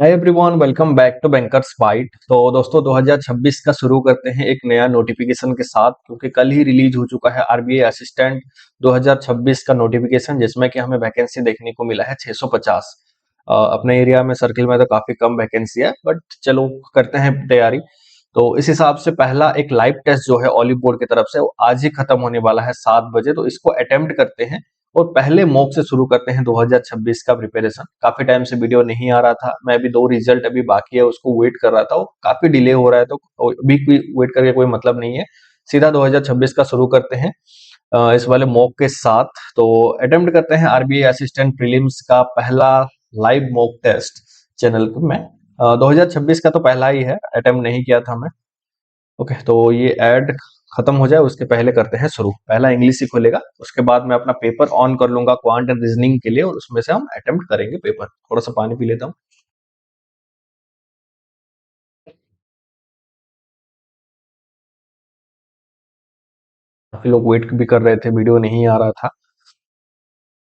Hi everyone, welcome back to bankers byte. तो दोस्तों 2026 का शुरू करते हैं एक नया नोटिफिकेशन के साथ, क्योंकि कल ही रिलीज हो चुका है आरबीआई असिस्टेंट 2026 का नोटिफिकेशन, जिसमें कि हमें वैकेंसी देखने को मिला है 650। अपने एरिया में सर्किल में तो काफी कम वैकेंसी है, बट चलो करते हैं तैयारी। तो इस हिसाब से पहला एक लाइव टेस्ट जो है ऑलिव बोर्ड की तरफ से वो आज ही खत्म होने वाला है 7 बजे, तो इसको अटेम्प्ट करते हैं और पहले मॉक से शुरू करते हैं 2026 का प्रिपरेशन। काफी टाइम से वीडियो नहीं आ रहा था, मैं अभी 2 रिजल्ट अभी बाकी है उसको वेट कर रहा था, वो काफी डिले हो रहा है, तो अभी वेट करके कोई मतलब नहीं है। सीधा 2026 का शुरू करते हैं इस वाले मॉक के साथ। तो अटेम्प्ट करते हैं आरबीआई असिस्टेंट प्रीलिम्स का पहला लाइव मॉक टेस्ट चैनल पे। मैं 2026 का तो पहला ही है, अटेम्प्ट नहीं किया था मैं। ओके, तो ये ऐड खत्म हो जाए उसके पहले करते हैं शुरू। पहला इंग्लिश ही खुलेगा, उसके बाद मैं अपना पेपर ऑन कर लूंगा क्वांट एंड रीजनिंग के लिए, और उसमें से हम अटेम्प्ट करेंगे पेपर। थोड़ा सा पानी पी लेता हूँ। काफी लोग वेट भी कर रहे थे, वीडियो नहीं आ रहा था।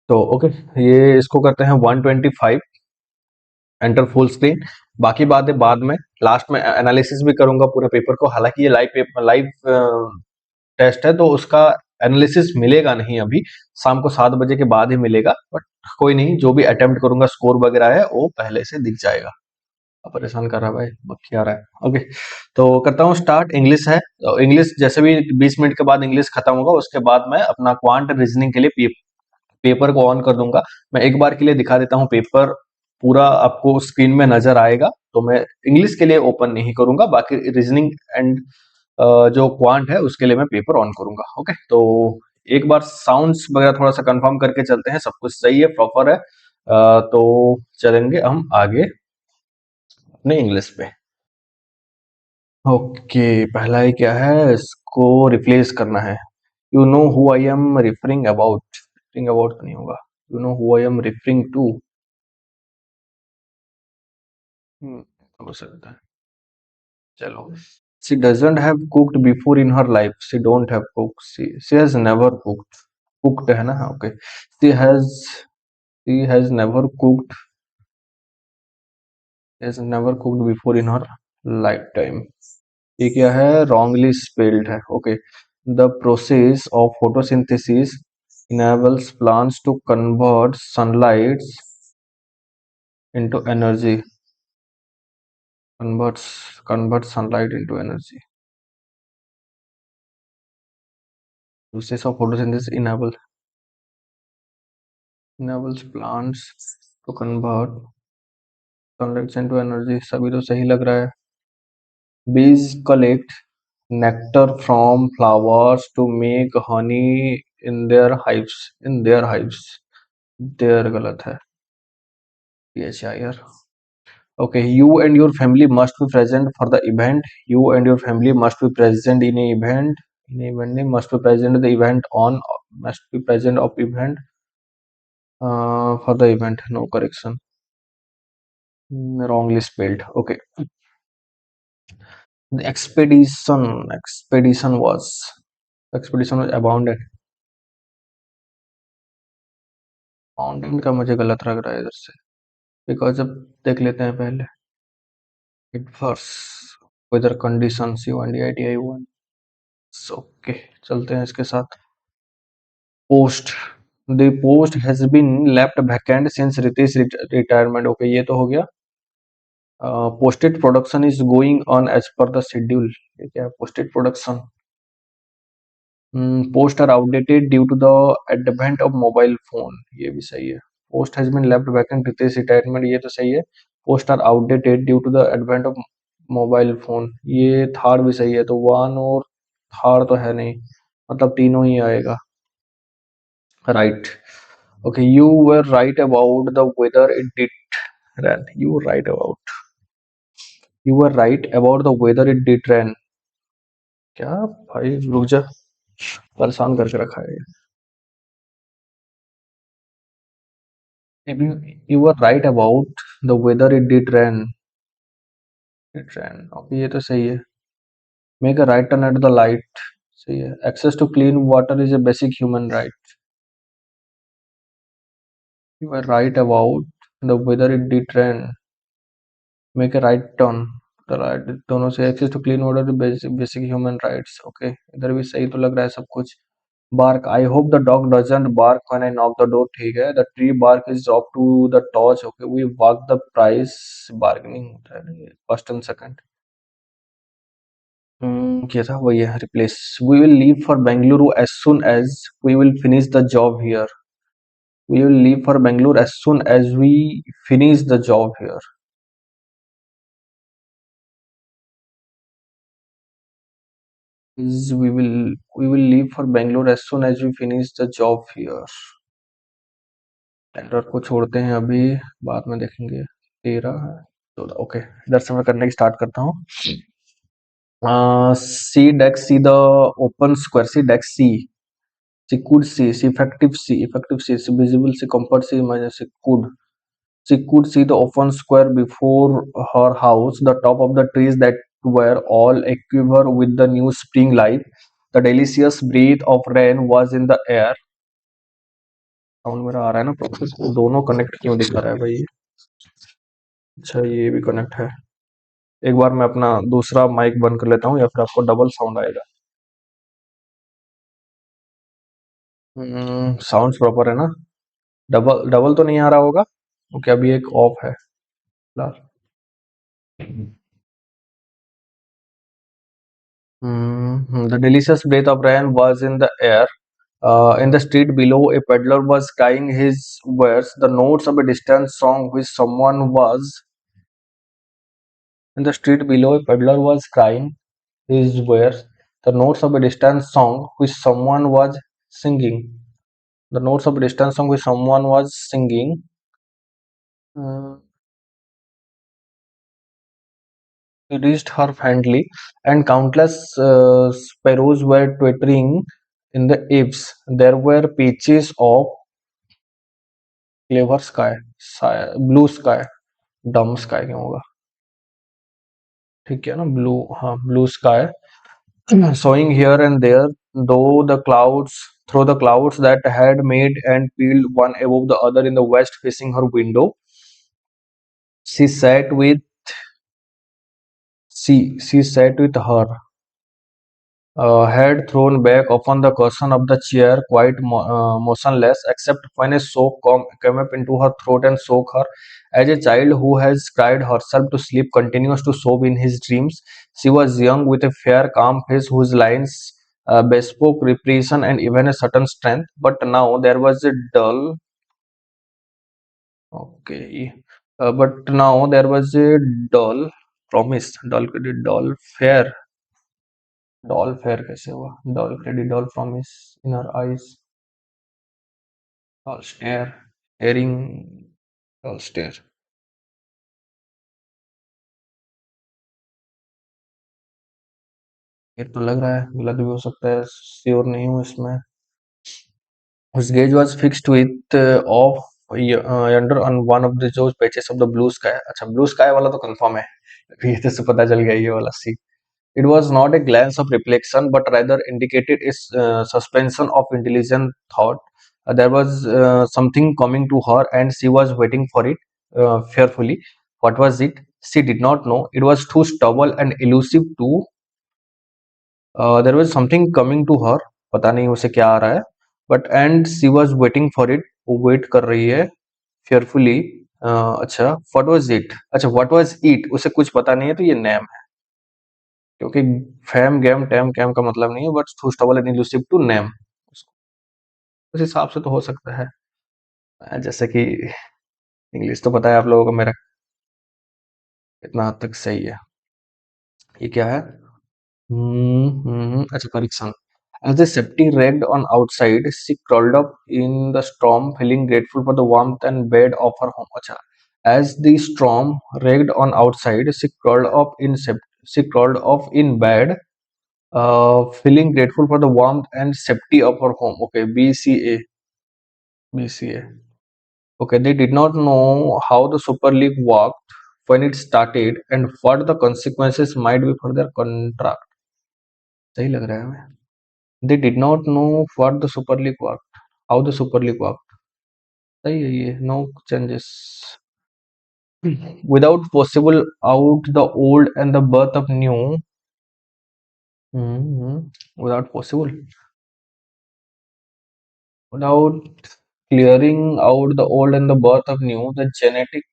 तो ओके, ये इसको करते हैं 125, एंटर फुल स्क्रीन। बाकी बातें बाद में, लास्ट में एनालिसिस भी करूंगा पूरे पेपर को। हालांकि ये लाइव पेपर लाइव टेस्ट है, तो उसका एनालिसिस मिलेगा नहीं अभी, शाम को 7 बजे के बाद ही मिलेगा। बट कोई नहीं, जो भी अटेम्प्ट करूंगा स्कोर वगैरह है वो पहले से दिख जाएगा। अब परेशान कर रहा है भाई, मक्खी आ रहा है। ओके, तो करता हूँ स्टार्ट। इंग्लिश है, तो इंग्लिश जैसे भी 20 मिनट के बाद इंग्लिश खत्म होगा, उसके बाद मैं अपना क्वांट रीजनिंग के लिए पेपर को ऑन कर दूंगा। मैं एक बार के लिए दिखा देता हूँ पेपर, पूरा आपको स्क्रीन में नजर आएगा। तो मैं इंग्लिश के लिए ओपन नहीं करूंगा, बाकी रीजनिंग एंड जो क्वांट है उसके लिए मैं पेपर ऑन करूंगा। ओके, तो एक बार साउंड्स वगैरह थोड़ा सा कंफर्म करके चलते हैं, सब कुछ सही है, प्रॉपर है। तो चलेंगे हम आगे अपने इंग्लिश पे। ओके, पहला ही क्या है, इसको रिप्लेस करना है। You know who I am referring about. Referring about तो नहीं होगा। You know who I am referring to. हो सकता है, चलो। She doesn't have cooked before in her life. She don't have cooked, she has never cooked. Cooked है ना, okay. She has never cooked, has never cooked before in her life time. ये क्या है, wrongly spelled है। Okay, the process of photosynthesis enables plants to convert sunlight into energy. Converts sunlight into energy. Process of photosynthesis enables plants to convert sunlight into energy। सभी तो सही लग रहा है। Bees collect nectar from flowers to make honey in their hives। In their hives, their गलत है, PHIR। Okay, you and your family must be present for the event। You and your family must be present in a event। In a event नहीं, must be present the event on, must be present of event for the event, no correction। Wrongly spelled। Okay, the expedition was abandoned। abandoned का मुझे गलत लग रहा है इधर से, because अब देख लेते हैं पहले। adverse weather conditions, UNDITI1। Okay, चलते हैं इसके साथ। Post, the post has been left vacant since Ritesh retirement. Okay, ये तो हो गया। Posted production is going on as per the schedule. ये क्या है, posted production. Post are outdated due to the advent of mobile phone. ये भी सही है। Post has been left vacant Ritesh retirement, ये तो सही है। Post are outdated due to the advent of mobile phone, ये थर्ड भी सही है। तो वन और थर्ड तो है नहीं, मतलब तीनों ही आएगा। Right. Okay, you were right about the weather. It did rain। You were right about। You were right about the weather। It did rain। क्या भाई, रुक जा, परेशान करके रखा है ये। You were right about the weather। It did rain। It rain। Okay, ये तो सही है। Make a right turn at the light। सही है। Access to clean water is a basic human right। You were right about the weather। It did rain। Make a right turn, the right दोनों से access to clean water, basic human rights. Okay, इधर भी सही तो लग रहा है सब कुछ। Bark, I hope the dog doesn't bark when I knock the door, ठीक है। The tree bark is off to the touch, okay. We walk the price, bargaining होता है फर्स्ट एंड सेकंड। क्या था, वही है replace. We will leave for Bengaluru as soon as we will finish the job here, we will leave for Bengaluru as soon as we finish the job here. Is we will leave for Bangalore as soon as we finish the job here। Tender को छोड़ते हैं अभी, बाद में देखेंगे। 13 है, 14, okay. इधर से मैं करने की स्टार्ट करता हूँ। See deck see the open square, see deck see could see, see effective see visible see comfort see minus see could, she could see the open square before her house, the top of the trees that were all aquiver with the new spring light, the delicious breath of rain was in the air। Sound मेरा आ रहा है ना proper, दोनों connect क्यों दिखा रहा है भाई? अच्छा, ये भी कनेक्ट है। एक बार मैं अपना दूसरा माइक बंद कर लेता हूँ, या फिर आपको डबल साउंड आएगा। साउंड प्रॉपर है ना? डबल डबल तो नहीं आ रहा होगा क्योंकि अभी एक ऑफ है फिलहाल। The delicious breath of rain was in the air. In the street below, a peddler was crying his wares, the notes of a distant song which someone was. In the street below, a peddler was crying his wares, the notes of a distant song which someone was singing. The notes of a distant song which someone was singing. Uh, he reached her faintly, and countless sparrows were twittering in the eaves. There were patches of clever sky, blue sky, dumb sky क्यों होगा? ठीक है ना, blue, हाँ blue sky, showing here and there, though the clouds through the clouds that had made and peeled one above the other in the west facing her window. She sat with she sat with her head thrown back upon the cushion of the chair, quite motionless, except when a sob came up into her throat and shook her, as a child who has cried herself to sleep continues to sob in his dreams. She was young, with a fair, calm face whose lines bespoke repression and even a certain strength. But now there was a dull, okay, but now there was a dull promise, dull fair, dull fair कैसे हुआ? Dull क्रेडी dull promise in our eyes, dull stare, staring, dull stare. ये तो लग रहा है, गलत भी हो सकता है, श्योर नहीं हूँ इसमें। His gaze was fixed with off yonder on one of the those patches of the blue sky। अच्छा, ब्लू स्काई वाला तो कंफर्म है, ये तो से पता चल गया ये वाला सी। It was not a glance of reflection, but rather indicated a suspension of intelligent thought। There was something coming to her, and she was waiting for it fearfully. What was it? She did not know. It was too stubble and elusive to। There was something coming to her, पता नहीं उसे क्या आ रहा है, but and she was waiting for it, वो wait कर रही है fearfully। अच्छा, what was it? अच्छा, what was it? उसे कुछ पता नहीं है, तो ये नेम है, क्योंकि फैम गैम टैम कैम का मतलब नहीं है, but too stable and elusive to name, उस हिसाब से तो हो सकता है। जैसे कि इंग्लिश तो पता है आप लोगों को मेरा कितना हद तक सही है। ये क्या है? अच्छा, correction. As the septic ragged on outside, she curled up in the storm, feeling grateful for the warmth and bed of her home। अच्छा, as the storm ragged on outside, she curled up in bed, feeling grateful for the warmth and safety of her home। Okay, BCA, BCA। Okay, they did not know how the Super League worked when it started and what the consequences might be for their contract। सही लग रहा है हमें। They did not know what the Super League worked, how the Super League worked। सही है ये, no changes। Without possible out the old and the birth of new. Without possible, without clearing out the old and the birth of new, the genetic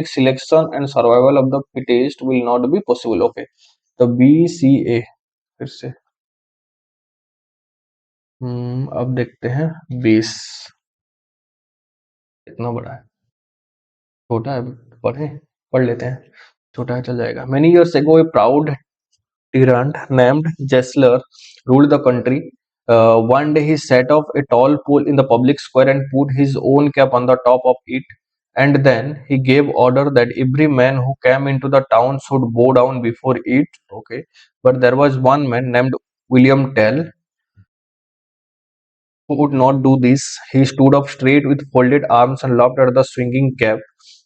selection and survival of the fittest will not be possible. Okay, the BCA फिर से। अब देखते हैं 20 कितना बड़ा है, छोटा है, पढ़े पढ़ लेते हैं, छोटा है चल जाएगा। Many years ago, a proud tyrant named Gessler ruled the country. One day he set off a tall pole in the public square and put his own cap on the top of it. And then he gave order that every man who came into the town should bow down before it. Okay, but there was one man named William Tell who would not do this. He stood up straight with folded arms and laughed at the swinging cap.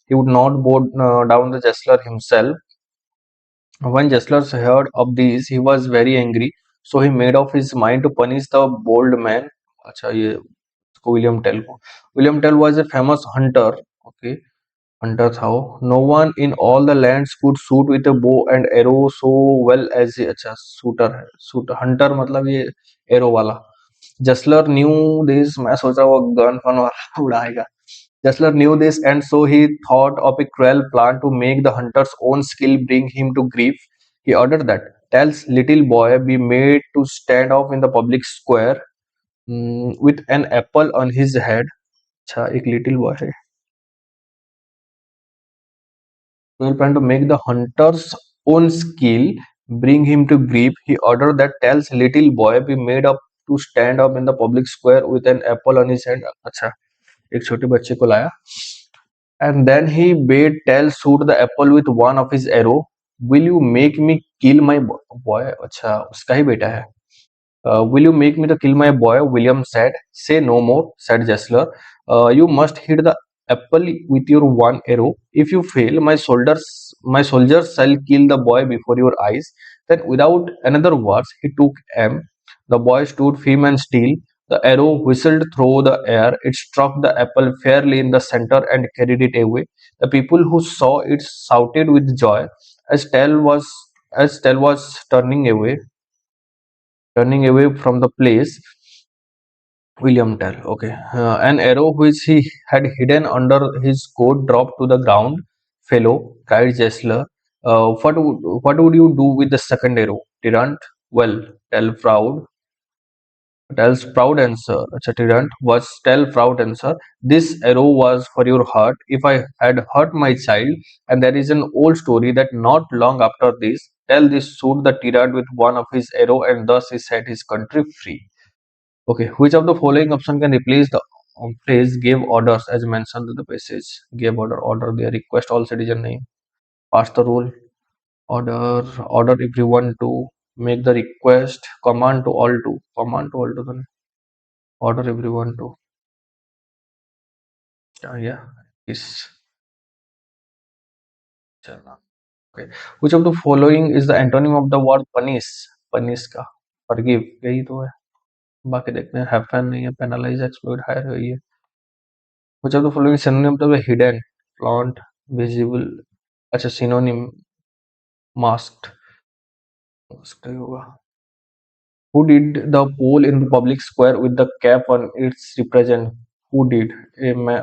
He would not bow down the Gessler himself. When Gessler heard of this, he was very angry, so he made up his mind to punish the bold man. अच्छा ये इसको William Tell को। William Tell was a famous hunter. Okay, hunter था वो। No one in all the lands could shoot with a bow and arrow so well as he। अच्छा shooter है, shooter hunter मतलब ये arrow वाला। Gessler knew this। मैं सोचा वो गन फन वाला उड़ाएगा। Gessler knew this, and so he thought of a cruel plan to make the hunter's own skill bring him to grief. He ordered that Tell's little boy be made to stand off in the public square with an apple on his head. अच्छा एक little boy है। Cruel plan to make the hunter's own skill bring him to grief. He ordered that Tell's little boy be made up to stand up in the public square with an apple on his head. अच्छा एक छोटे बच्चे को लाया। And then he bade Tell shoot the apple with one of his arrow. Will you make me kill my boy? अच्छा उसका ही बेटा है। Will you make me to kill my boy? William said. Say no more, said Gessler. You must hit the apple with your one arrow. If you fail, my soldiers shall kill the boy before your eyes. Then, without another words, he took aim. The boy stood firm and still. The arrow whistled through the air. It struck the apple fairly in the center and carried it away. The people who saw it shouted with joy as Tell was turning away from the place. William Tell. Okay. An arrow which he had hidden under his coat dropped to the ground. Fellow, cried Gessler. What would you do with the second arrow? Tyrant? Well, Tell's proud answer, अच्छा, Tyrant was Tell's proud answer. This arrow was for your heart. If I had hurt my child, and there is an old story that not long after this, Tell this shoot the Tyrant with one of his arrow, and thus he set his country free. Okay, which of the following option can replace the phrase "gave orders" as mentioned in the passage? Gave order their request all citizen name. Pass the rule, order everyone to make the request, command to all to the order everyone to. Yeah, is चलना। Okay, which of the following is the antonym of the word punish? Punish का forgive यही तो है। बाकी देखते हैं have fun नहीं है, penalize, exploit, hire है ये। Which of the following is synonym of the hidden, flaunt, visible? अच्छा synonym masked, masked ही होगा। Who did the poll in the public square with the cap on its represent? Who did?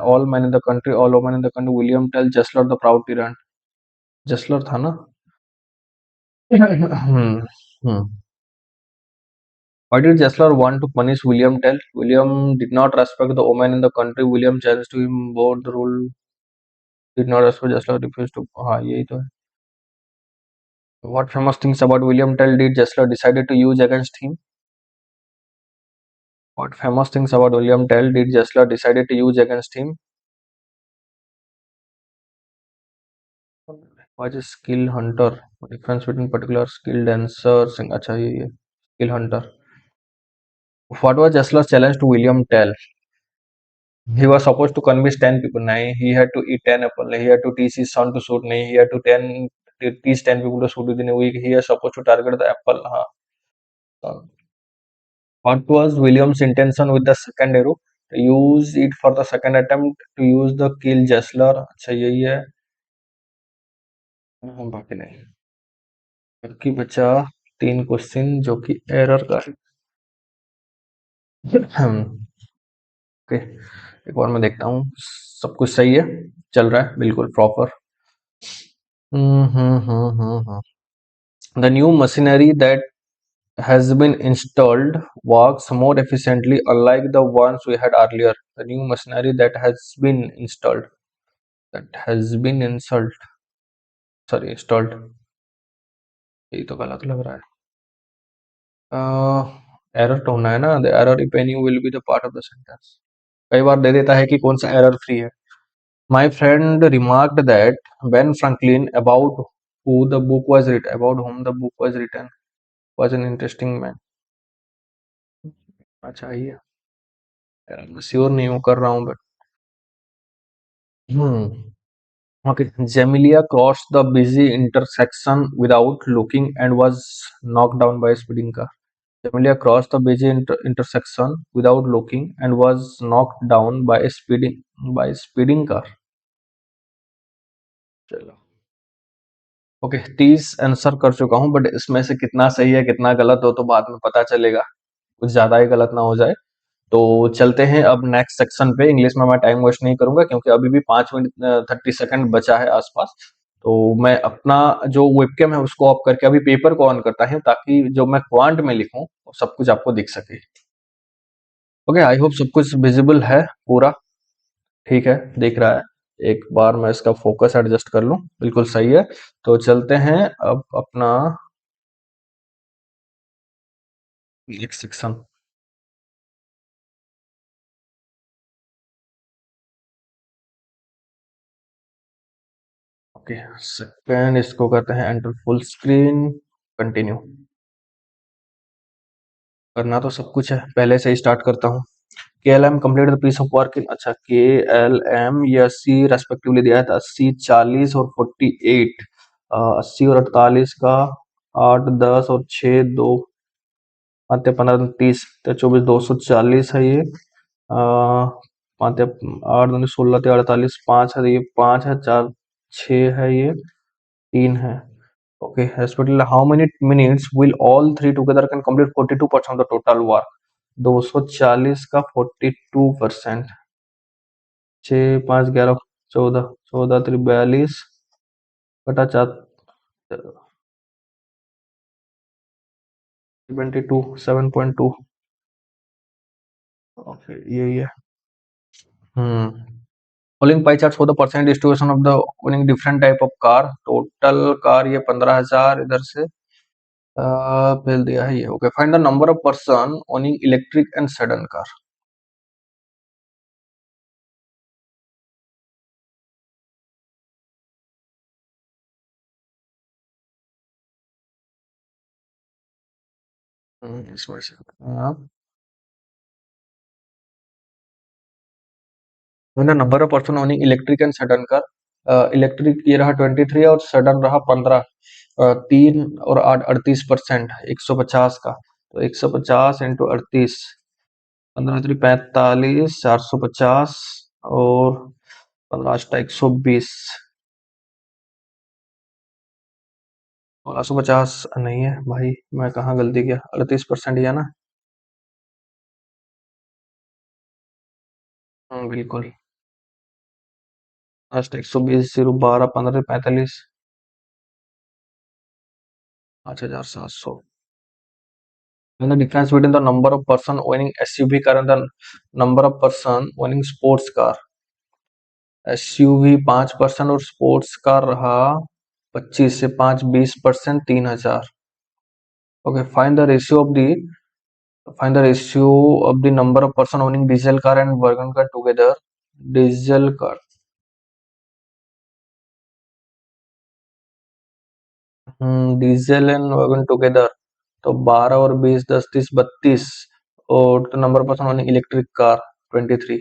All men in the country, all women in the country. William Tell, Gessler the proud tyrant. Gessler था ना? Hmm. Hmm. Why did Gessler want to punish William Tell? William did not respect the women in the country. William challenged to him about the rule. Did not respect Gessler. Refused to. हाँ यही तो है। What famous things about William Tell did Gessler decided to use against him? What famous things about William Tell did Gessler decided to use against him? What is skill hunter? Difference between particular skill dancer. अच्छा ये skill hunter. What was Gessler's challenge to William Tell? He was supposed to convince 10 people. Nahi, he had to eat 10 apple. He had to teach his son to shoot. Nahi, he had to teach 10 people to shoot within a week. He was supposed to target the apple. Haan. What was William's intention with the second arrow? Use it for the second attempt to use the kill Gessler, अच्छा यही है। बाकी नहीं, बाकी बचा 3 question जो कि error का है। ओके, एक बार मैं देखता हूँ सब कुछ सही है, चल रहा है बिल्कुल proper. The new machinery that has been installed works more efficiently unlike the ones we had earlier. The new machinery that has been installed, ये तो गलत लग रहा है। एरर तो होना है ना, the error if any will be the part of the sentence. कई बार दे देता है कि कौन सा एरर फ्री है। My friend remarked that when Franklin about whom the book was written was an interesting man। अच्छा ये यार मैं श्योर नहीं हूँ कर रहा हूँ but okay. Jamilia crossed the busy intersection without looking and was knocked down by a speeding car. Jamilia crossed the busy intersection without looking and was knocked down by a speeding car. चलो okay, 30 answer कर चुका हूँ but इसमें से कितना सही है कितना गलत हो तो बाद में पता चलेगा, कुछ ज्यादा ही गलत ना हो जाए। तो चलते हैं अब नेक्स्ट सेक्शन पे। इंग्लिश में मैं टाइम वेस्ट नहीं करूंगा क्योंकि अभी भी 5 मिनट 30 सेकंड बचा है आसपास। तो मैं अपना जो वेबकैम है उसको ऑफ करके अभी पेपर को ऑन करता हूँ ताकि जो मैं क्वांट में लिखूं वो सब कुछ आपको दिख सके। ओके, आई होप सब कुछ विजिबल है पूरा, ठीक है दिख रहा है। एक बार मैं इसका फोकस एडजस्ट कर लूं, बिल्कुल सही है। तो चलते हैं अब अपना नेक्स्ट सेक्शन। ओके, सेकेंड इसको करते हैं एंटर फुल स्क्रीन, कंटिन्यू। करना तो सब कुछ है, पहले से ही स्टार्ट करता हूँ। K L M complete the piece of work in, अच्छा के एल एम या 80 रेस्पेक्टिवली दिया था, 80 40 और 48, 80 और 48 का 8 10 और 6 2 पाँच 15 30 24 240 है ये। पाँच 8 16 48 5 है ये, 5 है 4 6 है ये, 3 है। Okay, respectively how many minutes will all three together can complete 42% of the total work। 240 का 42%, 6 5 11 14 14 42 बटा 4 72 7.2। ओके यही है। Following pie chart for the percent distribution of the owning different type of car. Total car ये 15,000 इधर से bill दिया है ये। Okay, find the number of person owning electric and sedan car. इसमें से मैंने number of person owning electric and sudden car. Electric ये रहा 23 और सडन रहा 15। 3 और 8 38%, 150 का। तो 150 इंटू 38, 15 3 45, 450 और 15 120, 1650 नहीं है भाई, मैं कहाँ गलती किया, 38% ही है ना। बिल्कुल। Last 120 0 12 15 45, 5700। And the difference between the number of person owning SUV car and the number of person owning sports car। SUV 5% और स्पोर्ट्स कार रहा 25 से 5 20%, 3,000। Okay, find the ratio of the number of person owning diesel car and wagon car together. Diesel car, diesel and wagon together तो 12 और 20 10 30 32। और number of person owning electric car 23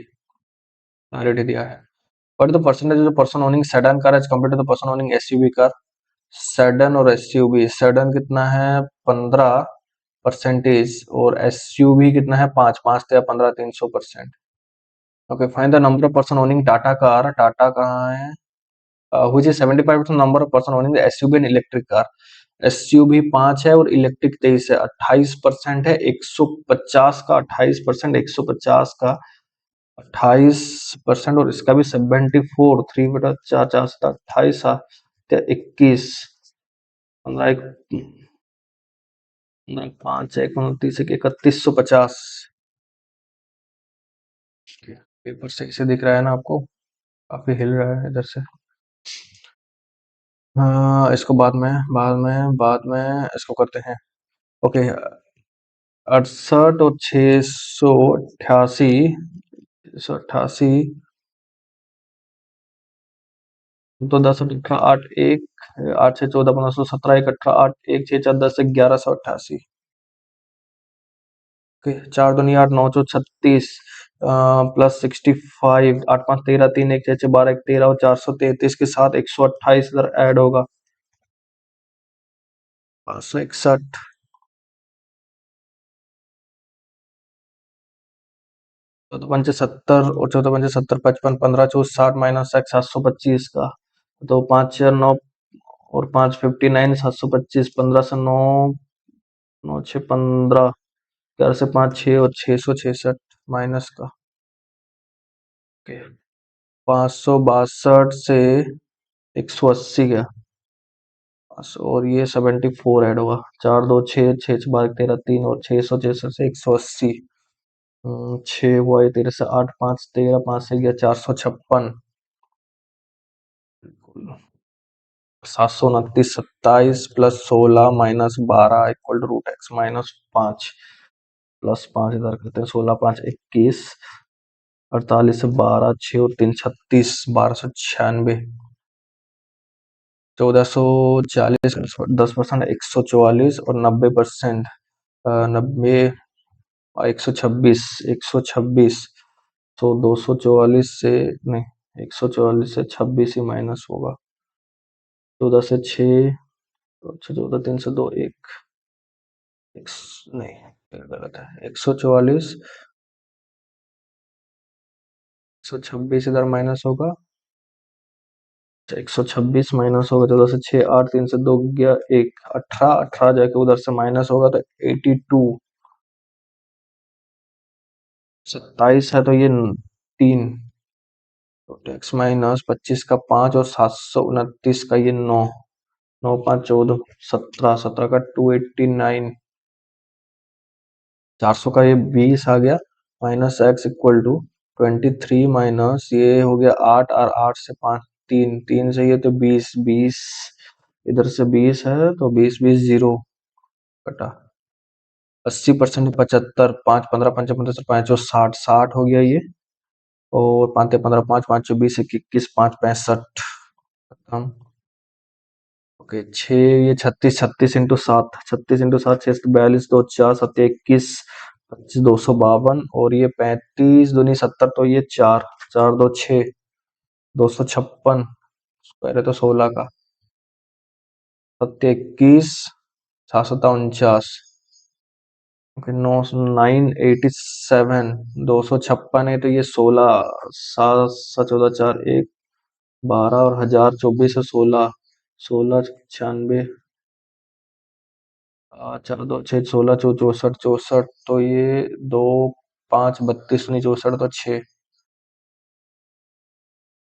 already दिया है। What is the percentage of the person owning sedan car as compared to the person owning SUV car? Sedan और SUV, sedan कितना है 15% और SUV कितना है 5 5 या 15 300%। Okay, find the number of person owning Tata car. Tata कहाँ है? Which is 75% number of person owning the SUV and electric car. SUV 5 है और इलेक्ट्रिक 23 है। 28% है 150 का, 28% 150 का 28%, और इसका भी 74, 3/4, 4/7, 28, 21, 5, 1, 29, 3150। पेपर सही से दिख रहा है ना आपको? काफी हिल रहा है इधर से। हाँ, इसको बाद में इसको करते हैं। ओके, 68 और 688, 688, तो 10, 18, 8, 1, 8, 6, 14, 15, 17, 1, 18, 8, 1, 6, 4, 10, 1188। ओके, 4 दूनी 8, 9, 36, +65, 8, 5, 13, 3, 1, 6, 6, 12, 1, 13 और 433 के साथ 128 इधर ऐड होगा। 561, 14, 5, 70 और 14, 5, 70, 55, 15, 24, 60 -1, 725 का। तो 5, 6, 9 और 5, 59, 725, 15 से 9, 9, 6, 15, 11 से 5, 6 और 666 माइनस का। ओके, 562 से 180 का। और ये 74 ऐड होगा। 4, 2, 6, 6, 6, 12, 13, 3 और 666 से 180। 6 हुआ ये 13 से 8, 5, 13, 5 से 456, 729, 27 +16 -12 इक्वल टू √x -5, +5 इधर करते हैं। 16, 5, 21, 48 से 12, 6 और 3, 36, 1296, 1440, 10% 144 और 90%, 90, 126, 126, तो 244 से नहीं, 144 से 26 ही माइनस होगा। 14 से 6, 14, 3 से 2, 1, नहीं, ये गलत है। 144, 126 इधर माइनस होगा। 126 माइनस होगा 14 से 6, 8, 3 से 2 गया 1, 18, 18 जाके उधर से माइनस होगा तो 82, 27 है तो ये 3, तो टैक्स -25 का 5 और 729 का ये 9, 9, 5, 14, 17, 17 का 289, 400 का ये 20 आ गया। -x इक्वल टू 23 माइनस ये हो गया 8, और 8 से 5, 3, 3 से ये तो 20, 20 इधर से 20 है तो 20, 20, 0 कटा। 80% 75, 5, 15, 5, 15, 5 और 60, 60 हो गया ये। और 5, 15, 5, 5, 24, 21, 5, 65 खत्म। ओके, 6, ये 36, 36 इंटू 7, 36 इंटू 7, 642, 2, 4, 7, 21, 25, 252 और ये 35 दूनी 70, तो ये 4, 4, 2, 6, 256, पहले तो 16 का, 7, 21, 7, 49, ओके, 9, 987, 256 है तो ये 16, 7, 7, 14, 4, 1, 12 और 1024 है 16, 16, 96, 4, 2, 6, 16, 64, 64, तो ये 2, 5, 32, 64, तो 6,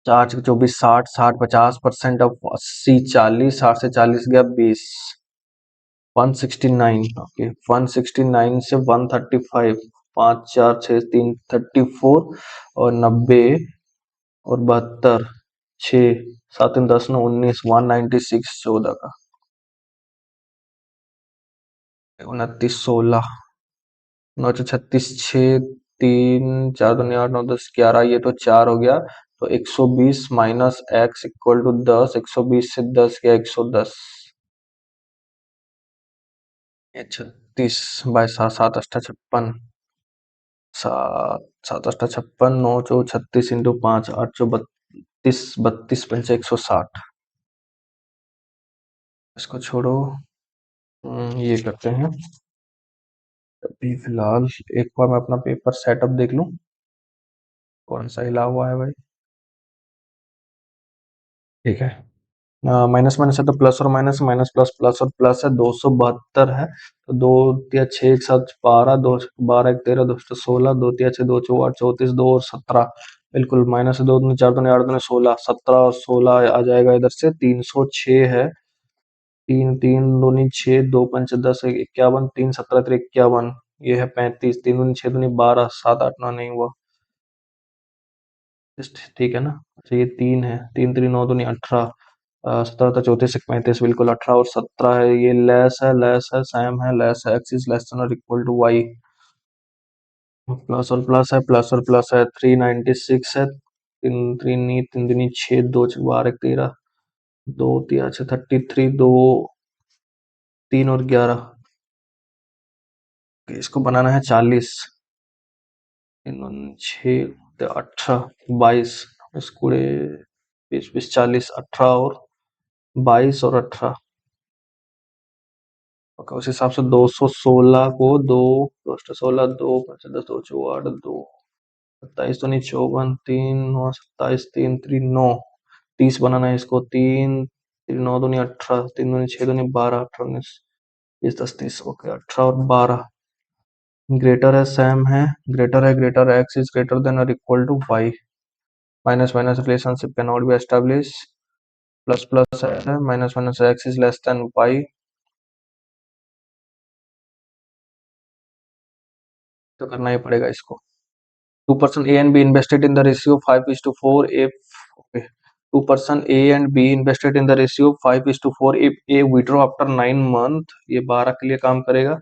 4, 24, 60, 60, 50% अब 80, 40, 60 से 40 गया 20, 169, ओके, 169 से 135, 5, 4, 6, 3, 34 और 90 और 72, 6, 7, 3, 10, 9, 19, 196, 14 का, 29, 16, 9, 36, 6, 3, 4, 2, 8, 9, 10, 11, ये तो 4 हो गया। तो 120 -x इक्वल टू 10, 120 से 10 गया 110, ये 36 बाय 7, 7, 8, 56, 7, 7, 8, 56, 9, 4, 36 इंटू 5, 8, 32, 32, 5, 160। इसको छोड़ो, ये करते हैं। अभी फिलहाल एक बार मैं अपना पेपर सेटअप देख लूं। कौन सा हिला हुआ है भाई? ठीक है। माइनस माइनस है तो प्लस और माइनस, माइनस प्लस, प्लस और प्लस है, 272 है। तो दो तिया छः, एक सात 12, दो बारह एक 13, दो सौ 16, दो तिया छः, दो चौ 8, 34, दो और 17। बिल्कुल माइनस दो दूनी 4 दूनी 8 दूनी 16, 17 और 16 आ जाएगा इधर से। 306 है। तीन तीन दूनी 6, दो पंच 10, 51, 3 17 51। ये है 35, तीन दूनी 6 दूनी 12, 7 8 9 नहीं हुआ। ठीक है ना? अच्छा ये 3 है, 3 3 9 दूनी 18, 17 तो 34 35, बिल्कुल 18 और 17 है। ये लेस है सैम है, लेस है, एक्स इज लेस देन और इक्वल टू वाई। प्लस और प्लस है, प्लस और प्लस है, 396 है। तीन तीन तीन दूनी 6, दो 12 13, दो तिया 33, दो 3 और 11। इसको बनाना है 40। छः 18 22, इसको 20 20 40, 18 और 22 और 18। ओके, उस हिसाब से 216 को दो, 216 दो 10 दो 8 दो 27 तो नहीं 54, 3 9 27, 3 3 9, 30 बनाना है इसको। 3 3 9 दूनी 18, 3 दूनी 6 दूनी 12, 18 19 20 10 30। ओके 18 और 12। ग्रेटर है सैम है, ग्रेटर है एक्स इज ग्रेटर देन और equal to Y. Minus minus relationship can not be establish. Plus plus है, minus minus X is less than Y. तो करना ही पड़ेगा इसको। 2% A and B invested in the ratio 5:4 if, okay, 2% A and B invested in the ratio 5:4 if A withdraw after 9 month। ये 12 के लिए काम करेगा।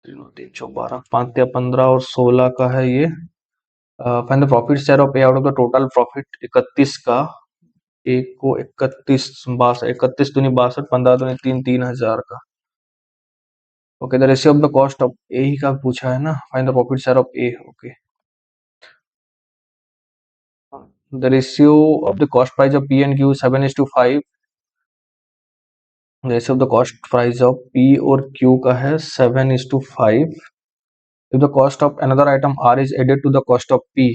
3 3 12, 5 या 15 और 16 का है ये। Find the profit share of A out of the total profit 31 का। एक को 31 62, 31 दूनी 62, 15 दूनी 3, 3000 का। Okay the ratio of the cost of A ही का पूछा है ना। Find the profit share of A. Okay the ratio of the cost price of P and Q 7:5। Ratio of the cost price of P और Q का है 7:5। if the cost of another item R is added to the cost of P,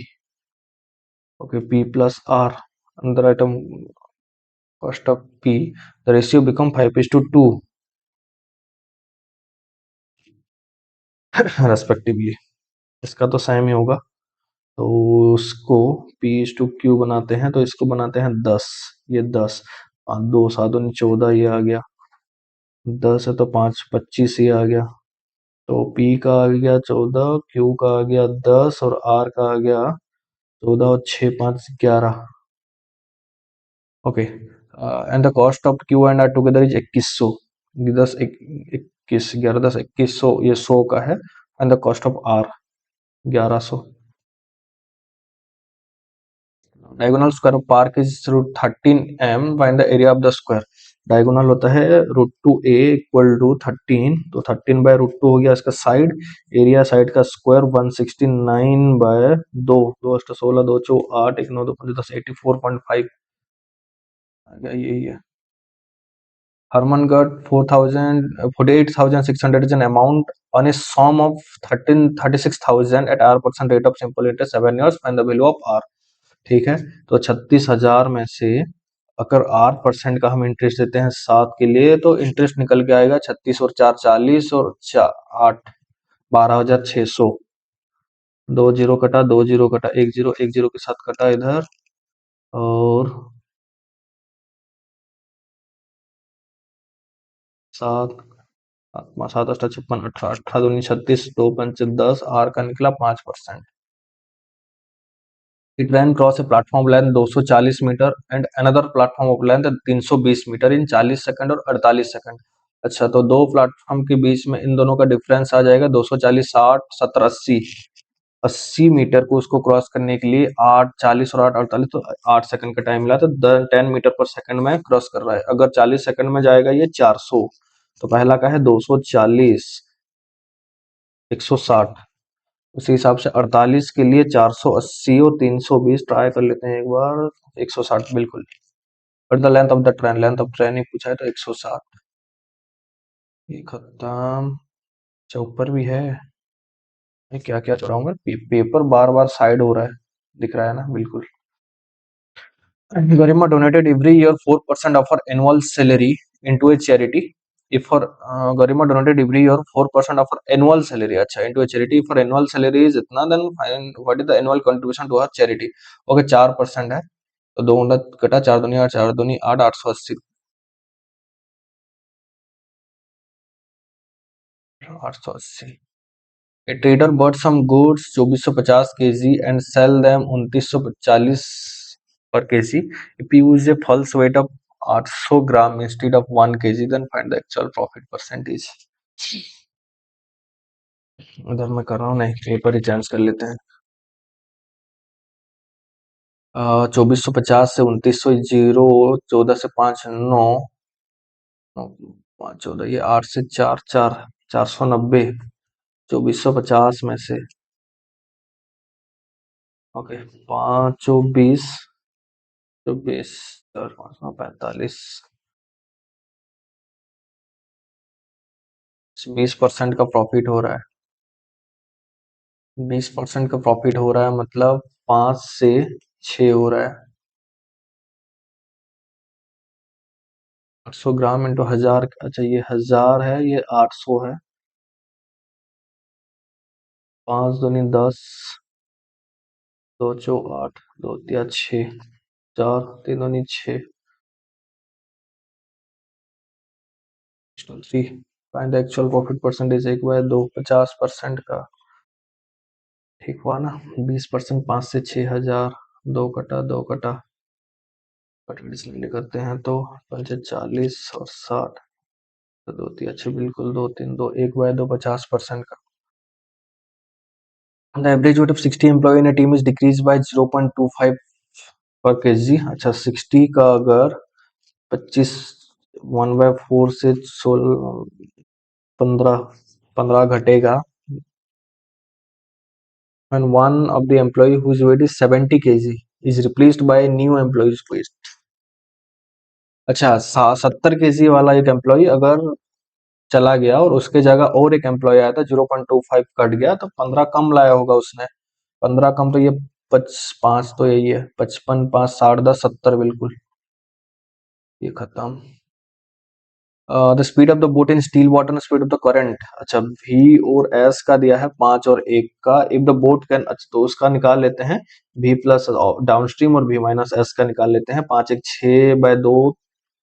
okay, P plus R, another item cost of P, the ratio become 5:2 respectively. इसका तो same ही होगा। तो उसको P/Q बनाते हैं, तो इसको बनाते हैं 10। ये 10, 2 7 दूनी 14, ये आ गया। 10 है तो 5 25, ये आ गया। तो P का आ गया 14, Q का आ गया 10 और R का आ गया 14 और 6 5 11। Okay and the cost of Q and R together is 2100। 10 21 11 10 2100, ये 100 का है। And the cost of R 1100। Diagonal square of park is √13 m। Find the area of the square. Diagonal होता है √2a इक्वल टू 13, तो 13 bye √2 हो गया इसका side. Area side का स्क्वायर 169 बाय 2, 2 8 16, 2 चौ 8, 1 9 2 5 10, 84.5 आ गया। यही है। Herman got 48,600 is an amount on a sum of 36,000 at R% rate of simple interest 7 years and the value of R। ठीक है, तो 36,000 में से अगर 8% का हम इंटरेस्ट देते हैं 7 के लिए, तो इंटरेस्ट निकल के आएगा 36 और 4 40 और 8 12,600। 2 जीरो कटा, 2 जीरो कटा, 1 जीरो, 1 जीरो के साथ कटा इधर। और 7 7 8 56, 18 18 दूनी 36, 2 पंच 10, आर का निकला 5%। It ran across a platform length 240 metre and another platform of length 320 metre in 40 second और 48 सेकंड। अच्छा, तो दो प्लेटफॉर्म के बीच में इन दोनों का डिफरेंस आ जाएगा 240 60 70 80। 80 मीटर को उसको क्रॉस करने के लिए 8 40 और 8 48, तो 8 सेकंड का टाइम मिला। तो 10 मीटर पर सेकंड में क्रॉस कर रहा है। अगर 40 सेकंड में जाएगा ये 400। तो पहला का है 240, 160। उसी हिसाब से 48 के लिए 480 और 320 ट्राई कर लेते हैं एक बार। 160 बिल्कुल। और the length of the train, length of train ही पूछा है तो 160। ये खत्म। अच्छा ऊपर भी है। ये क्या क्या चढ़ाऊंगा, पेपर बार बार साइड हो रहा है, दिख रहा है ना बिल्कुल। And Garima donated every year 4% of her annual salary into a charity. If her Garima donated every year 4% of her annual salary, अच्छा, into a charity. If her annual salary is इतना, then find what is the annual contribution to her charity. Okay, 4% है, तो दो गुना कटा, चार दूनी आठ, चार दूनी आठ, 880, 880। A trader bought some goods 2450 kg and sell them 2940 per kg. If you use a false weight of 800 gram instead of 1 kg, then find the actual profit percentage. उधर मैं कर रहा हूँ, नहीं पेपर ही चेंज कर लेते हैं। 2450 से 2900, 0, 14 से 5 9, 5 14, ये 8 से 4 4, 490, 2450 में से, ओके, 5 20, 24, 545, 20% का प्रॉफिट हो रहा है। 20% का प्रॉफिट हो रहा है, मतलब 5 से 6 हो रहा है। 800 ग्राम इंटू 1000, अच्छा ये 1000 है, ये 800 है। 5 दूनी 10, 2 चौ 8, 2 तिया 6, 4 3 दूनी 6, 3। Find the actual profit percentage, 1/2, 50% का, ठीक हुआ ना। 20%, 5 से 6000, 2 कटा 2 कटा, इसलिए करते हैं तो 5 40 और 60, तो 2 3 अच्छे, बिल्कुल 2 3 2, 1/2, 50% का। The average weight of 60 employee in a team is decreased by 0.25 per kg। अच्छा, 60 का अगर 25 1/4 से 16, 15 15 घटेगा, and one of the employee whose weight is 70 kg is replaced by a new employee's weight। अच्छा, 70 kg वाला एक एम्प्लॉय अगर चला गया और उसके जगह और एक एम्प्लॉय आया था, 0.25 कट गया, तो 15 कम लाया होगा उसने। 15 कम तो ये 5 तो यही है, 55 5 60 10 70, बिल्कुल ये खत्म। The speed of the boat in still water, speed of the current, अच्छा v और s का दिया है 5 और 1 का। इफ द बोट कैन, अच्छा तो उसका निकाल लेते हैं, v प्लस डाउन स्ट्रीम और v माइनस s का निकाल लेते हैं। 5 1 6/2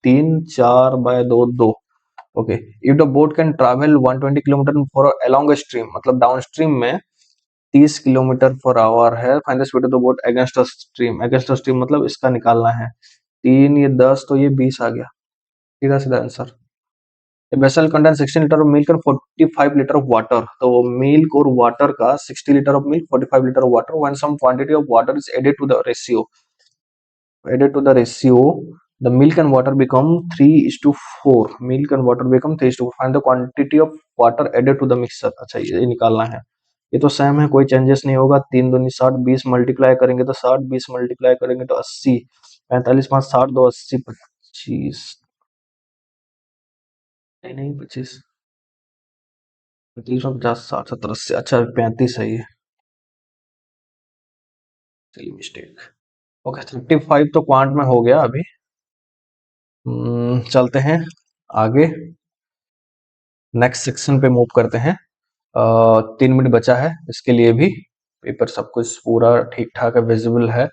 3, 4/2 2। Okay, if the boat can travel 120 kilometre for along stream, मतलब डाउन स्ट्रीम में 30 किलोमीटर पर आवर है। Find the speed of the boat against the stream, against the stream मतलब इसका निकालना है। 3 ये 10, तो ये 20 आ गया, सीधा सीधा answer. A vessel contains 16 liter of milk and 45 liter of water। तो मिल्क और वाटर का, 60 liter of milk, 45 liter of water, when some quantity of water is added to the ratio, the milk and water become 3:4, milk and water become 3:4। find the quantity of water added to the mixture। अच्छा, ये निकालना है, ये तो same है, कोई changes नहीं होगा। 3 दूनी 60, 20 मल्टीप्लाई करेंगे तो 60, 20 मल्टीप्लाई करेंगे तो 80, 45 5 60, 2 80, 25, नहीं नहीं 25, 350 60 70 80, अच्छा 35 है ये, चलिए मिस्टेक। ओके, 35 तो क्वांट में हो गया अभी। चलते हैं आगे, नेक्स्ट सेक्शन पे मूव करते हैं। 3 मिनट बचा है इसके लिए भी, पेपर सब कुछ पूरा ठीक ठाक है, विजिबल है।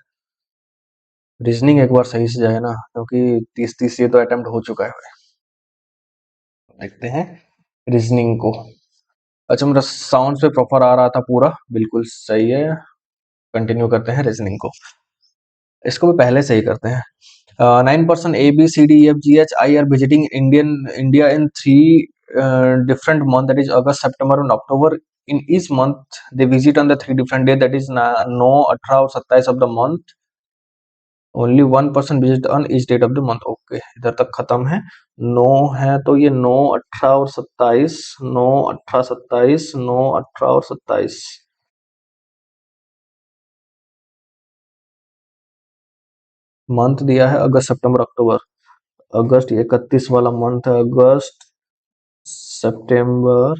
रीजनिंग एक बार सही से जाए ना, क्योंकि 30 ये तो अटेम्प्ट हो चुका है। देखते हैं रीजनिंग को। अच्छा, मेरा साउंड पे प्रॉपर आ रहा था पूरा, बिल्कुल सही है। कंटिन्यू करते हैं रीजनिंग को, इसको भी पहले से ही करते हैं। 9% A B C D E F G H I are visiting India in 3 different months, that is August, September and October। In each month they visit on the 3 different days, that is 9 18 और 27 of the month। only one person visit on each date of the month। Okay, इधर तक खत्म है। 9 है तो ये 9 18 और 27, 9 18 27, 9 18 और 27। मंथ दिया है अगस्त सितंबर अक्टूबर। अगस्त 31 वाला मंथ है, अगस्त सितंबर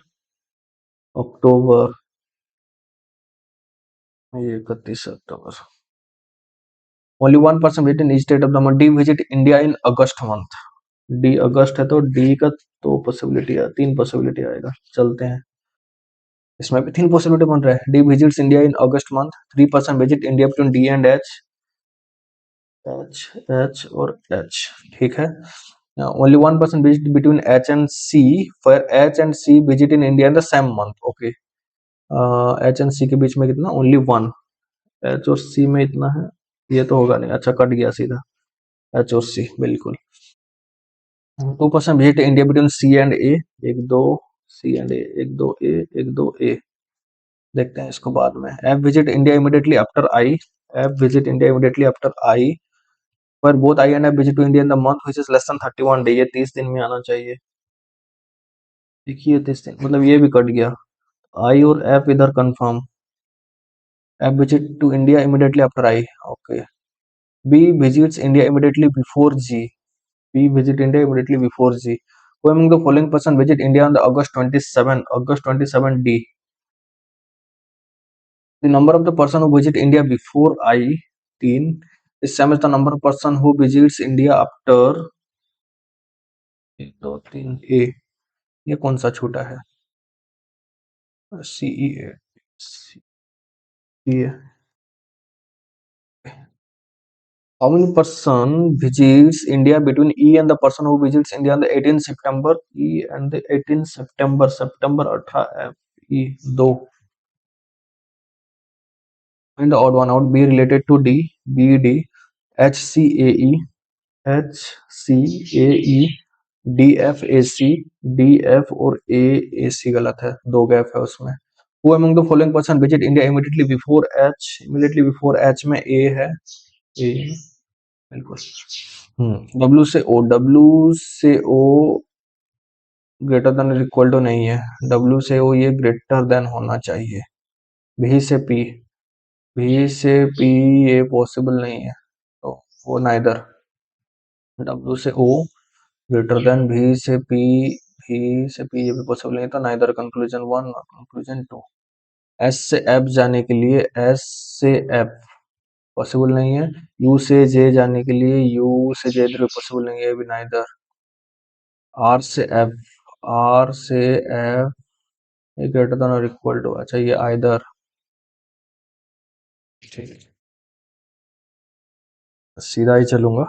अक्टूबर। ये 31 अक्टूबर। Only 1% visit in state of the month. D visit India in अगस्त मंथ। डी अगस्त है तो डी का तो पॉसिबिलिटी है, 3 पॉसिबिलिटी आएगा। चलते हैं, इसमें भी 3 पॉसिबिलिटी बन रहा है। डी विजिट्स इंडिया इन अगस्त month. 3% visit India between D and H. H, H और एच, ठीक है। Only 1% visit between H and C, for H and C visit in India in the same month. Okay, H and C के बीच में कितना, only 1। H और सी में इतना है, ये तो होगा नहीं। अच्छा, कट गया सीधा, एच और सी, बिल्कुल। 2% visit India between C and A. एक दो, सी एंड ए, एक दो ए, एक दो ए। देखते हैं इसको बाद में। F visit India immediately after I. F visit India immediately after I, पर both I and F visit to India in the month which is less than 31 day. ये 30 दिन में आना चाहिए। देखिए 30 दिन, मतलब ये भी कट गया। आई और एफ इधर confirm. F visit to India immediately after I. Okay. B visits India immediately before G. B visit India immediately before G. Who among the following person visit India on the August 27? August 27 D. The number of the person who visit India before I 3 is same as the number of person who visits India after 1 2 3 A। ये कौन सा छोटा है? सी ई ए, how many person visits India between E and the person who visits India on the 18th September? E and the 18th September, September 18 E 2, and the odd one out, B related to D, B D, H C A E, H C A E, D F A C, D F और A C गलत है, 2 gap है उसमें। Who among the following person visit India immediately before H? Immediately before H में A है, A बिल्कुल। W से O, W से O greater than equal to नहीं है। W से O ये ग्रेटर देन होना चाहिए। V से P, V से P ये पॉसिबल नहीं है, तो वो नाइदर। W से O ग्रेटर देन V से P, V से P ये भी पॉसिबल नहीं था, नाइदर। कंक्लूजन 1 और कंक्लूजन 2। S से F जाने के लिए, S से F पॉसिबल नहीं है। U से J जाने के लिए, U से J इधर पॉसिबल नहीं है, भी नाइदर। R से F, R से F ये ग्रेटर देन और इक्वल टू, अच्छा ये आइदर, ठीक है। सीधा ही चलूंगा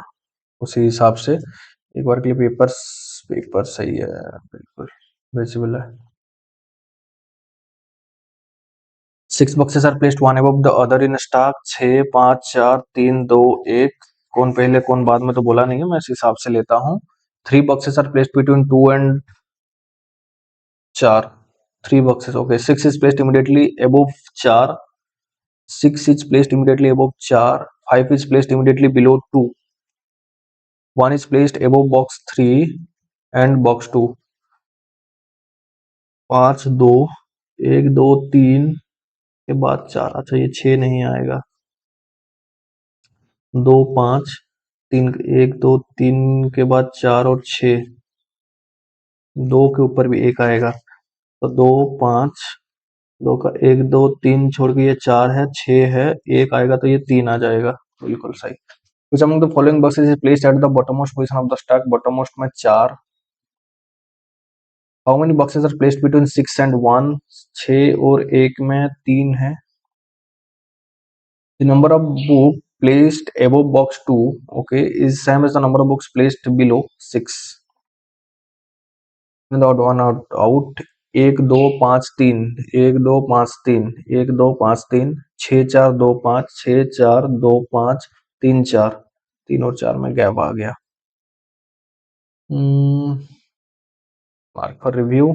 उसी हिसाब से। एक बार के लिए पेपर सही है, बिल्कुल विजिबल है। 6 boxes are placed one above the other in stock। 6 5 4 3 2 1। कौन पहले कौन बाद में तो बोला नहीं है, मैं इस हिसाब से लेता हूँ। 3 boxes are placed between 2 and 4। 3 boxes, okay। 6 is placed immediately above 4। 6 is placed immediately above 4। 5 is placed immediately below 2। 1 is placed above box 3 and box 2। 5 2 1 2 3 के बाद 4, अच्छा ये 6 नहीं आएगा। 2 5 3 1 2 3 के बाद 4 और 6, 2 के ऊपर भी 1 आएगा, तो 2 5 2 का 1 2 3 छोड़ के ये 4 है, 6 है, 1 आएगा तो ये 3 आ जाएगा, बिल्कुल सही। Which among the following boxes is placed at the bottommost position of the stack? bottommost में 4। How many boxes are placed between 6 and 1? 6 और 1 में 3 है। The number of book placed above box 2, okay, is same as the number of books placed below 6। And the odd one out 1 2 5 3, 1 2 5 3, 1 2 5 3, 6 4 2 5, 6 4 2 5 3 4, 3 और 4 में gap आ गया। Mark for review,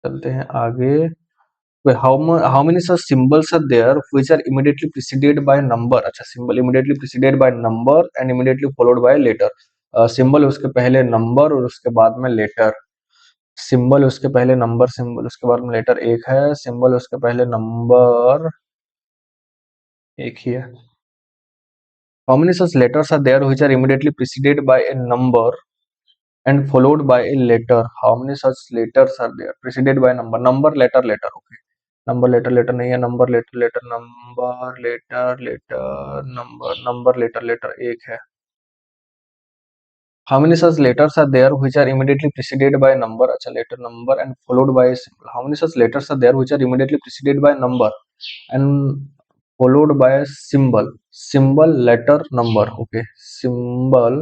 चलते हैं आगे। How many such symbols are there which are immediately preceded by number? अच्छा, symbol immediately preceded by number and immediately followed by letter। Symbol उसके पहले number और उसके बाद में लेटर। सिंबल उसके पहले नंबर, सिंबल उसके बाद में लेटर एक है, सिंबल उसके पहले नंबर एक ही है। How many such letters are there which are immediately preceded by a number and followed by a letter? How many such letters are there preceded by number? Number, letter, letter, okay। Number letter letter नहीं है, number letter letter number letter letter number number letter letter एक है। How many such letters are there which are immediately preceded by a number? अच्छा, letter number and followed by a symbol. How many such letters are there which are immediately preceded by a number and followed by a symbol? Symbol, letter, number. Okay, symbol,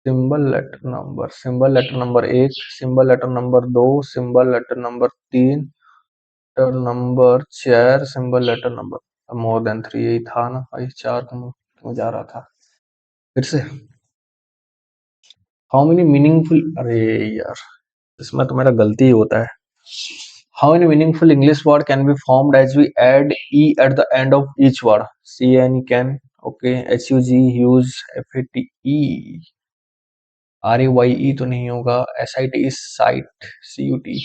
symbol, letter, number. Symbol, letter number एक, symbol, letter number दो, symbol, letter number तीन, letter number चार, symbol, letter number more than three. यही था ना भाई, चार क्यों जा रहा था फिर से। हाउ मेनी मीनिंगफुल, अरे यार इसमें तो मेरा गलती ही होता है। How many meaningful English word can be formed as we add E at the end of each word? C N can, okay, H U G huge, F A T E, R A Y E तो नहीं होगा, S I T site, C U T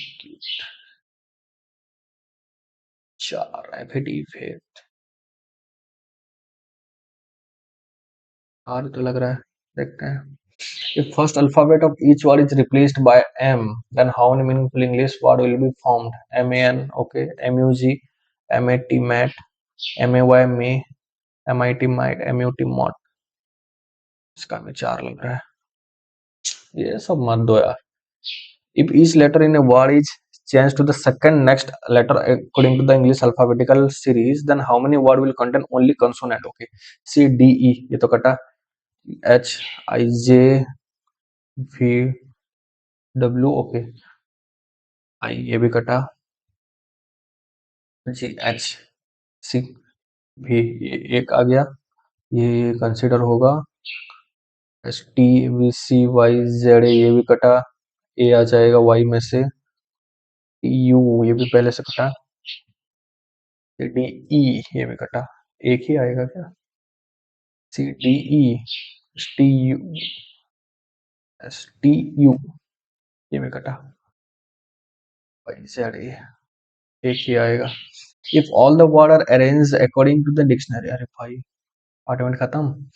चार, F A T fate, R तो लग रहा है, देखते हैं। If first alphabet of each word is replaced by M, then how many meaningful English word will be formed? MAN, okay, MUG, MAT, mat, MAY, may, MIT, might, MUT, mot. इसका में चार लग रहा है, ये सब मत दो यार। If each letter in a word is changed to the second next letter according to the English alphabetical series, then how many word will contain only consonant? Okay, C, D, E, ये तो कटा, H, I, J, V, W, okay, I ये भी कटा, G, H, C, भी ये एक आ गया, ये कंसिडर होगा। S T, V, C, Y, Z, ये भी कटा, ए आ जाएगा वाई में से, यू ये भी पहले से कटा, डी ई ये भी कटा, एक ही आएगा क्या? C D E, S T U, S T U ये भी कटा, वाई जेड ए एक ही आएगा। If all the word are arranged according to the dictionary, अरे भाई पार्टमेंट खत्म।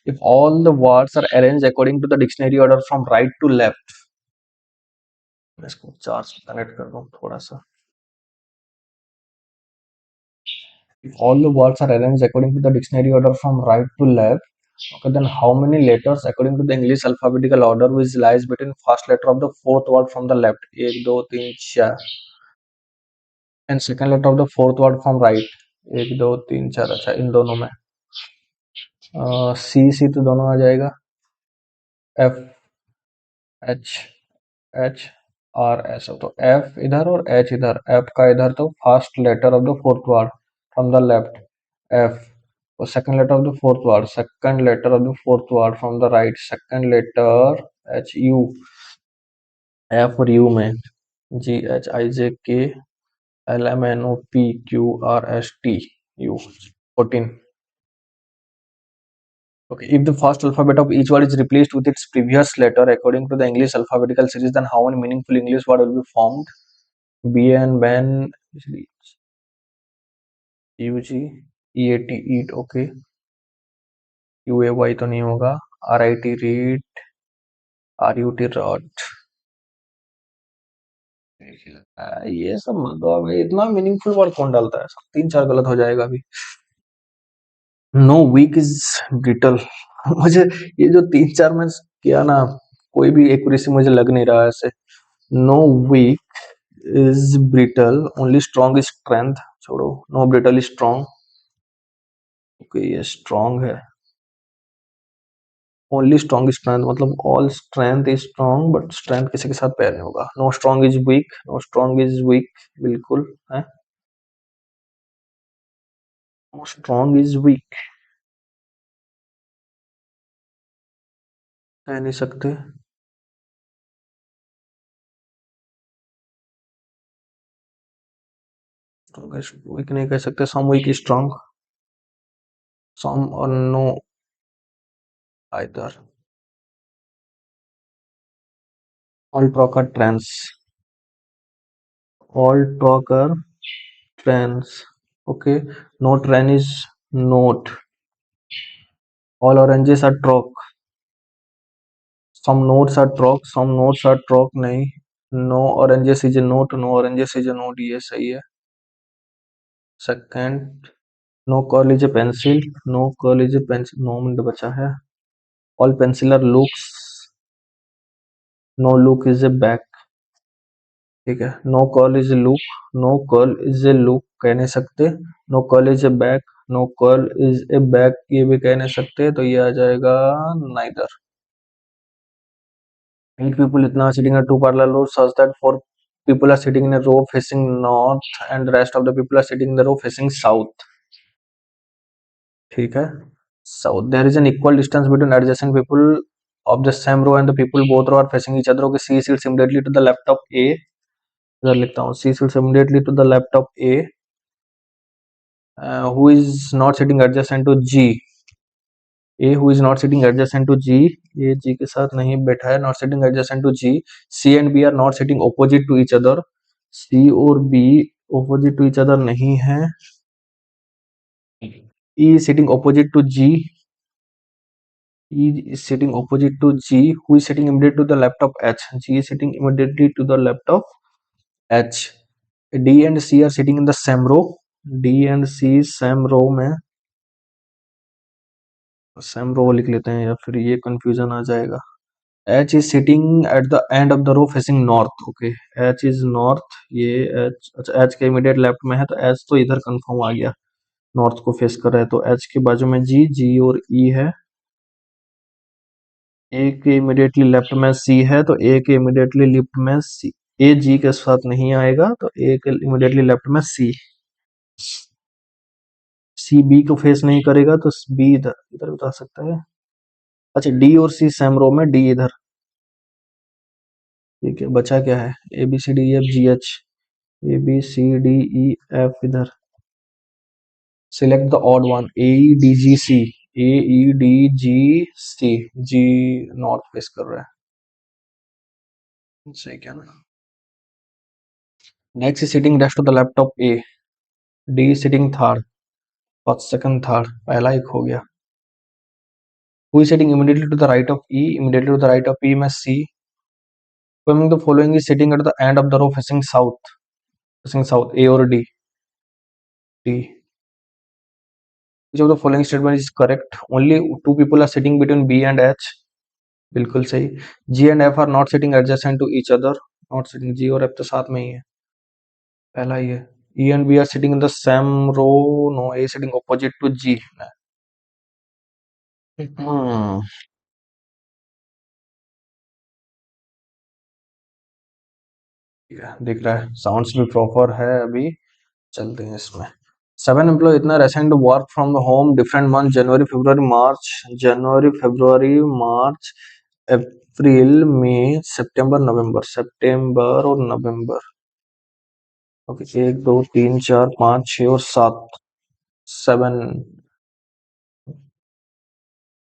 If all the words are arranged according to the dictionary order from right to left, मैं इसको चार से कनेक्ट कर दूं थोड़ा सा। If all the words are arranged according to the dictionary order from right to left, okay, then how many letters according to the English alphabetical order which lies between first letter of the fourth word from the left? एक दो तीन चार, and second letter of the fourth word from right? एक दो तीन चार, अच्छा इन दोनों में सी सी तो दोनों आ जाएगा, F H H R S, तो एफ इधर और एच इधर, एफ का इधर तो first letter of the fourth word from the left F, और second letter of the fourth word, second letter of the fourth word from the right, second letter H U, F और U में G H I J K L M N O P Q R S T U 14. Okay, if the first alphabet of each word is replaced with its previous letter according to the English alphabetical series, then how many meaningful English word will be formed? BN, Ben, UG, EAT, eat, okay, UAY तो नहीं होगा, RIT, read, RUT, rot, ये सब मत दो अबे, इतना meaningful word कौन डालता है, सब तीन चार गलत हो जाएगा अभी। नो वीक इज ब्रिटल, मुझे ये जो तीन चार मैं किया ना, कोई भी एक्यूरेसी मुझे लग नहीं रहा है ऐसे। No weak is brittle, only strong is strength, छोड़ो, no brittle is strong, okay ये स्ट्रॉन्ग है, ओनली स्ट्रॉन्ग इज स्ट्रेंथ मतलब all strength is strong, but strength किसी के साथ पैर नहीं होगा। No strong is weak, no strong is weak, बिल्कुल है, नो स्ट्रॉन्ग इज वीक, कह नहीं सकते। वीक नहीं कह सकते, some weak is strong, some or no either. All talker trends, all talker trends, okay, no train is note, all oranges are troc, some notes are troc, some notes are troc नहीं, no oranges is a note, no oranges is a note, ये सही है। Second, no curl is a pencil, no curl is a pencil, 9 minute बचा है। All pencils are looks, no look is a back, ठीक है। No curl is a look, no curl is a look कह नहीं सकते। No curl is a back, no curl is a back ये भी कह नहीं सकते, तो ये आ जाएगा नाइदर। 8 people इतना sitting at two parallel rows such that 4 people are sitting in a row facing north and the rest of the people are sitting in the row facing south, ठीक है। South there is an equal distance between adjacent people of the same row and the people both row are facing each other. Okay, C sits immediately to the left of A, इधर लिखता हूँ C sits immediately to the left of A, who is not sitting adjacent to G, A who is not sitting adjacent to G, ये G के साथ नहीं बैठा है, not sitting adjacent to G, C and B are not sitting opposite to each other, C और B opposite to each other नहीं है, E is sitting opposite to G, E is sitting opposite to G, who is sitting immediately to the left of H, G is sitting immediately to the left of H, D and C are sitting in the same row, D and C same row में, same row लिख लेते हैं या फिर ये confusion आ जाएगा। H is sitting at the end of the row facing north, okay, H is north, ये H, अच्छा H के immediate left में है तो H तो इधर कंफर्म आ गया, नॉर्थ को फेस कर रहा है, तो H के बाजू में G, G और E है। A के इमीडिएटली लेफ्ट में C है, तो A के इमीडिएटली लेफ्ट में C, A G के साथ नहीं आएगा, तो A के इमीडिएटली लेफ्ट में C, C B को फेस नहीं करेगा तो B इधर इधर बता सकता है। अच्छा D और C सेम रो में, D इधर, ठीक है। बचा क्या है, A B C D E F G H, A B C D E F इधर, select the odd one, A E D G C, A E D G C, G north face कर रहा है, सही क्या ना। Next is sitting next to the laptop A, D sitting third, first second third, पहला एक हो गया। Who is sitting immediately to the right of E, immediately to the right of E में C, coming the following is sitting at the end of the row facing south, A और D, D, which of the following statement is correct, only 2 people are sitting between B and H, बिल्कुल सही। G and F are not sitting adjacent to each other, not sitting, G और F तो साथ में ही है, पहला ही है। E and B are sitting in the same row, no, A is sitting opposite to G, हम्म, दिख रहा है, साउंड्स भी प्रॉपर है अभी, चलते हैं इसमें। 7 employee इतना recent work from the home different month, जनवरी फरवरी मार्च अप्रैल मई सितंबर और नवंबर, ओके, 1 2 3 4 5 6 और 7, 7,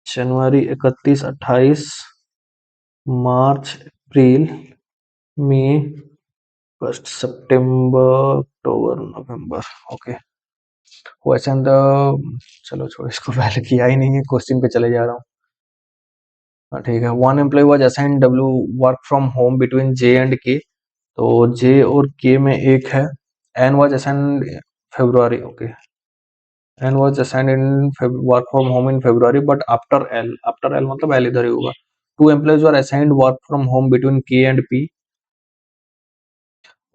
जनवरी 31 28 मार्च अप्रैल मई फर्स्ट सितंबर अक्टूबर नवंबर, ओके। क्वेश्चन द, चलो छोड़, इसको पहले किया ही नहीं है, क्वेश्चन पे चले जा रहा हूँ। हाँ ठीक है। 1 employee was assigned W work from home between J and K, तो J और K में एक है। N was assigned February, okay, N was assigned in work from home in February but after L मतलब L इधर ही होगा। 2 employees were assigned work from home between K and P,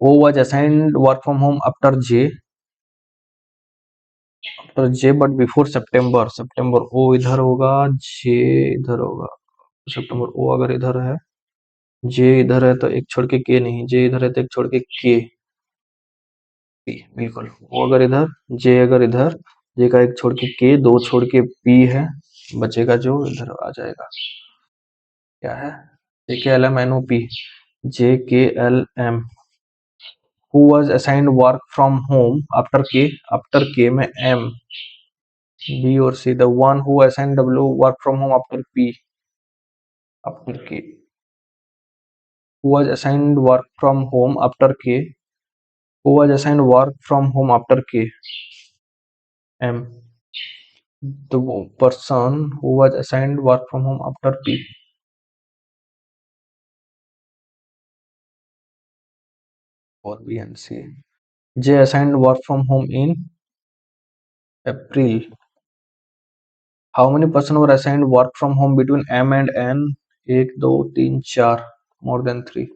O was assigned work from home after J but before September O इधर होगा, J इधर होगा, सितंबर O अगर इधर है, J इधर है तो एक छोड़ के K नहीं, J इधर है तो एक छोड़ के K, P बिल्कुल। O अगर इधर, J अगर इधर, J का एक छोड़ के K, दो छोड़ के P है, बचेगा जो इधर आ जाएगा, क्या है, JKLMNOP, JKLM। Who was assigned work from home after K में M, B और C, the one who assigned W work from home after K, who was assigned work from home after K, who was assigned work from home after K, M, the person who was assigned work from home after P, और B and C. J assigned work from home in April. How many person were assigned work from home between M and N? 1, 2, 3, 4. More than 3.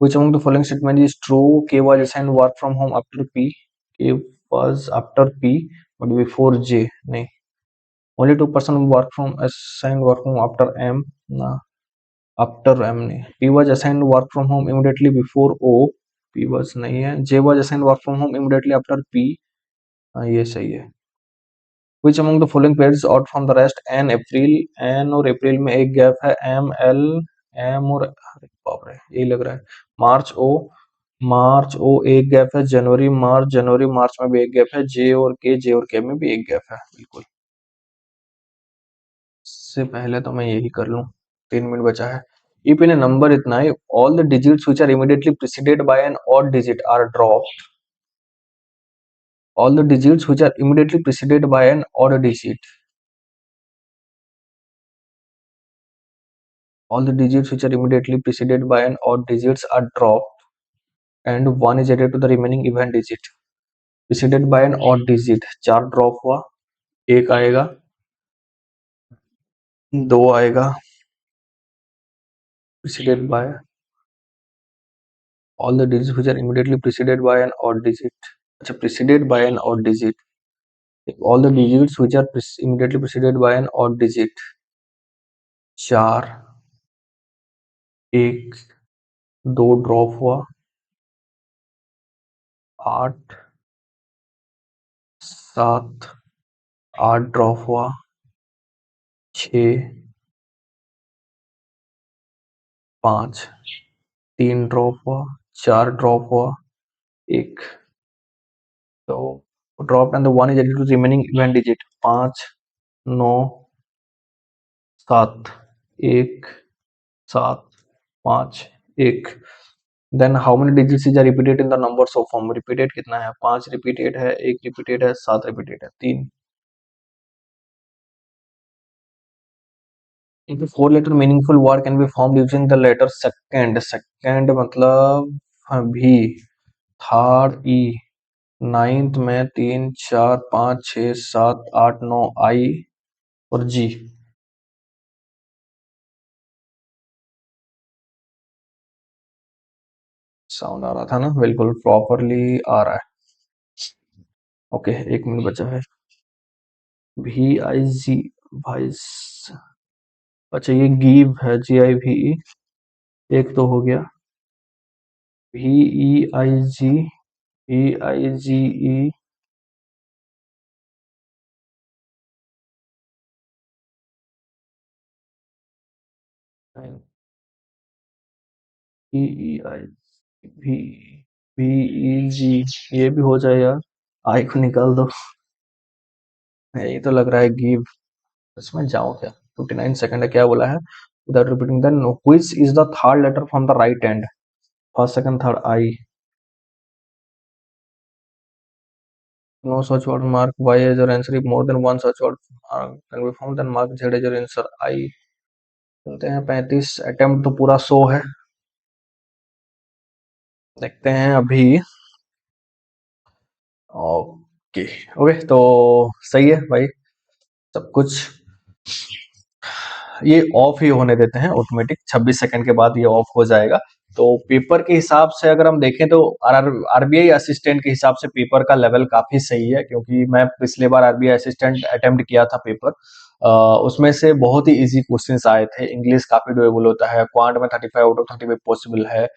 Which among the following statement is true? K was assigned work from home after P. K was after P, but before J. नहीं. Only 2% work from assigned work from after M. ना. After M नहीं. P was assigned work from home immediately before O. P was नहीं है. J was assigned work from home immediately after P. हाँ ये सही है. Which among the following pairs out from the rest? N April. N और अप्रैल में एक gap है. M L M और अरे बाप रे यही लग रहा है. मार्च ओ एक गैप है. जनवरी मार्च में भी एक गैप है. जे और के में भी एक गैप है. बिल्कुल. इससे पहले तो मैं यही कर लूं. 3 मिनट बचा है. If in a number इतना है, all the digits which are immediately preceded by an odd digit are dropped. All the digits which are immediately preceded by an odd digit. All the digits which are immediately preceded by an odd digits are dropped and 1 is added to the remaining even digit. Preceded by an odd digit. 4 drop हुआ. 1 आएगा. 2 आएगा. Preceded by all the digits which are immediately preceded by an odd digit. अच्छा preceded by an odd digit. All the digits which are immediately preceded by an odd digit. 4 1 2 drop हुआ. 8 7 8 drop हुआ. 6 5 3 drop हुआ. 4 drop हुआ. 1 तो drop and the 1 is added to remaining even digit. 5 9 7 1 7 5 1. Then how many digits is repeated in the numbers of form. Repeated कितना है? 5 repeated है. 1 repeated है. 7 repeated है. 3. If a 4 letter meaningful word can be formed using the letter second. Second मतलब भी. Third ई. Ninth में 3 4 5 6 7 8 9 आई और जी. Sound आ रहा था ना? बिल्कुल प्रॉपरली आ रहा है. ओके 1 मिनट बचा है. VIG vice. अच्छा ये गिव है. GIVE. एक तो हो गया. VEIGE. VEG ये भी हो जाए यार. आई को निकाल दो. यही तो लग रहा है गिव. इसमें जाओ क्या? 59 सेकंड है. क्या बोला है? Without repeating then which is the third letter from the right hand? First, second, third. I. No such word. Mark Y as your answer. If more than one such word can be found, then mark Z as your answer. I. चलते हैं. 35 attempt तो पूरा 100 है. देखते हैं अभी. Okay okay तो सही है भाई सब कुछ. ये ऑफ ही होने देते हैं ऑटोमेटिक. 26 सेकंड के बाद ये ऑफ हो जाएगा. तो पेपर के हिसाब से अगर हम देखें तो आरबीआई असिस्टेंट के हिसाब से पेपर का लेवल काफी सही है. क्योंकि मैं पिछले बार आरबीआई असिस्टेंट अटेम्प्ट किया था पेपर. उसमें से बहुत ही इजी क्वेश्चंस आए थे. इंग्लिश काफी डुएबल होता है. क्वांट में 35 आउट ऑफ 35 पॉसिबल है.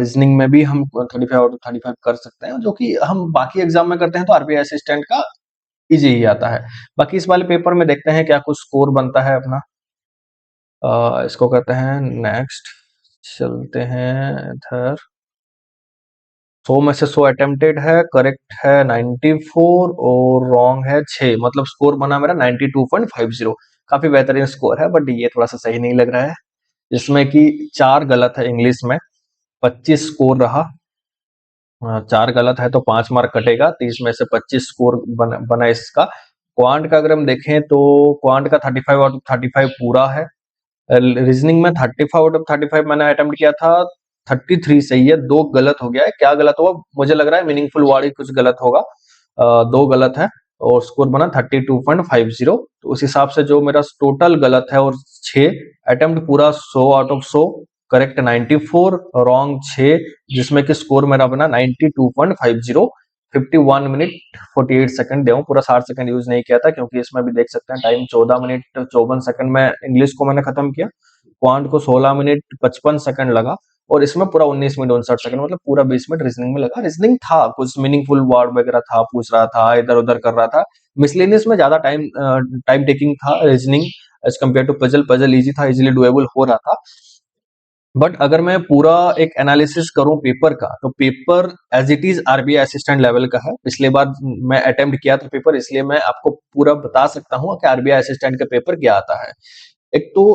रीजनिंग में भी हम 35 आउट ऑफ 35 कर सकते हैं. जो कि हम बाकी एग्जाम में करते हैं तो आरबीआई असिस्टेंट का इजी ही आता है. बाकी इस वाले पेपर में देखते हैं क्या कुछ स्कोर बनता है अपना. इसको कहते हैं नेक्स्ट. चलते हैं इधर. 100 में से 100 अटेम्प्टेड है. करेक्ट है 94 और रॉन्ग है 6. मतलब स्कोर बना मेरा 92.50. काफी बेहतरीन स्कोर है. बट ये थोड़ा सा सही नहीं लग रहा है. जिसमें कि 4 गलत है इंग्लिश में. 25 स्कोर रहा. 4 गलत है तो 5 मार्क कटेगा. 30 में से 25 स्कोर बना इसका. क्वांट का अगर हम देखें तो क्वांट का 35 आउट ऑफ 35 पूरा है. रीजनिंग में 35 आउट ऑफ 35 मैंने अटेम्प्ट किया था. 33 सही है, 2 गलत हो गया है। क्या गलत हुआ? मुझे लग रहा है मीनिंगफुल वर्ड ही कुछ गलत होगा। 2 गलत है और स्कोर बना 32.50। तो उस हिसाब से जो मेरा टोटल गलत है और 6 अटेम्प्ट पूरा 100 आउट ऑफ 100, करेक्ट 94, रॉन्ग 6, जिसमें कि स्कोर मेरा बना 92.50। 51 मिनट 48 सेकंड दे पूरा 60 सेकंड यूज नहीं किया था, क्योंकि इसमें भी देख सकते हैं टाइम 14 मिनट 54 सेकंड में इंग्लिश को मैंने खत्म किया। क्वांट को 16 मिनट 55 सेकंड लगा और इसमें पूरा 19 मिनट 59 सेकंड, मतलब पूरा 20 मिनट रीजनिंग में लगा। रीजनिंग था, कुछ मीनिंगफुल वर्ड वगैरह था, पूछ रहा था, इधर उधर कर रहा था। मिसलेनियस में ज्यादा टाइम टेकिंग था reasoning as compared to puzzle. Puzzle easy था, इजीली डुएबल हो रहा था। बट अगर मैं पूरा एक एनालिसिस करूं पेपर का, तो paper as it is RBI assistant level का है। पिछले बार मैं अटेम्प्ट किया था पेपर, इसलिए मैं आपको पूरा बता सकता हूं कि आरबीआई असिस्टेंट का पेपर क्या आता है। एक तो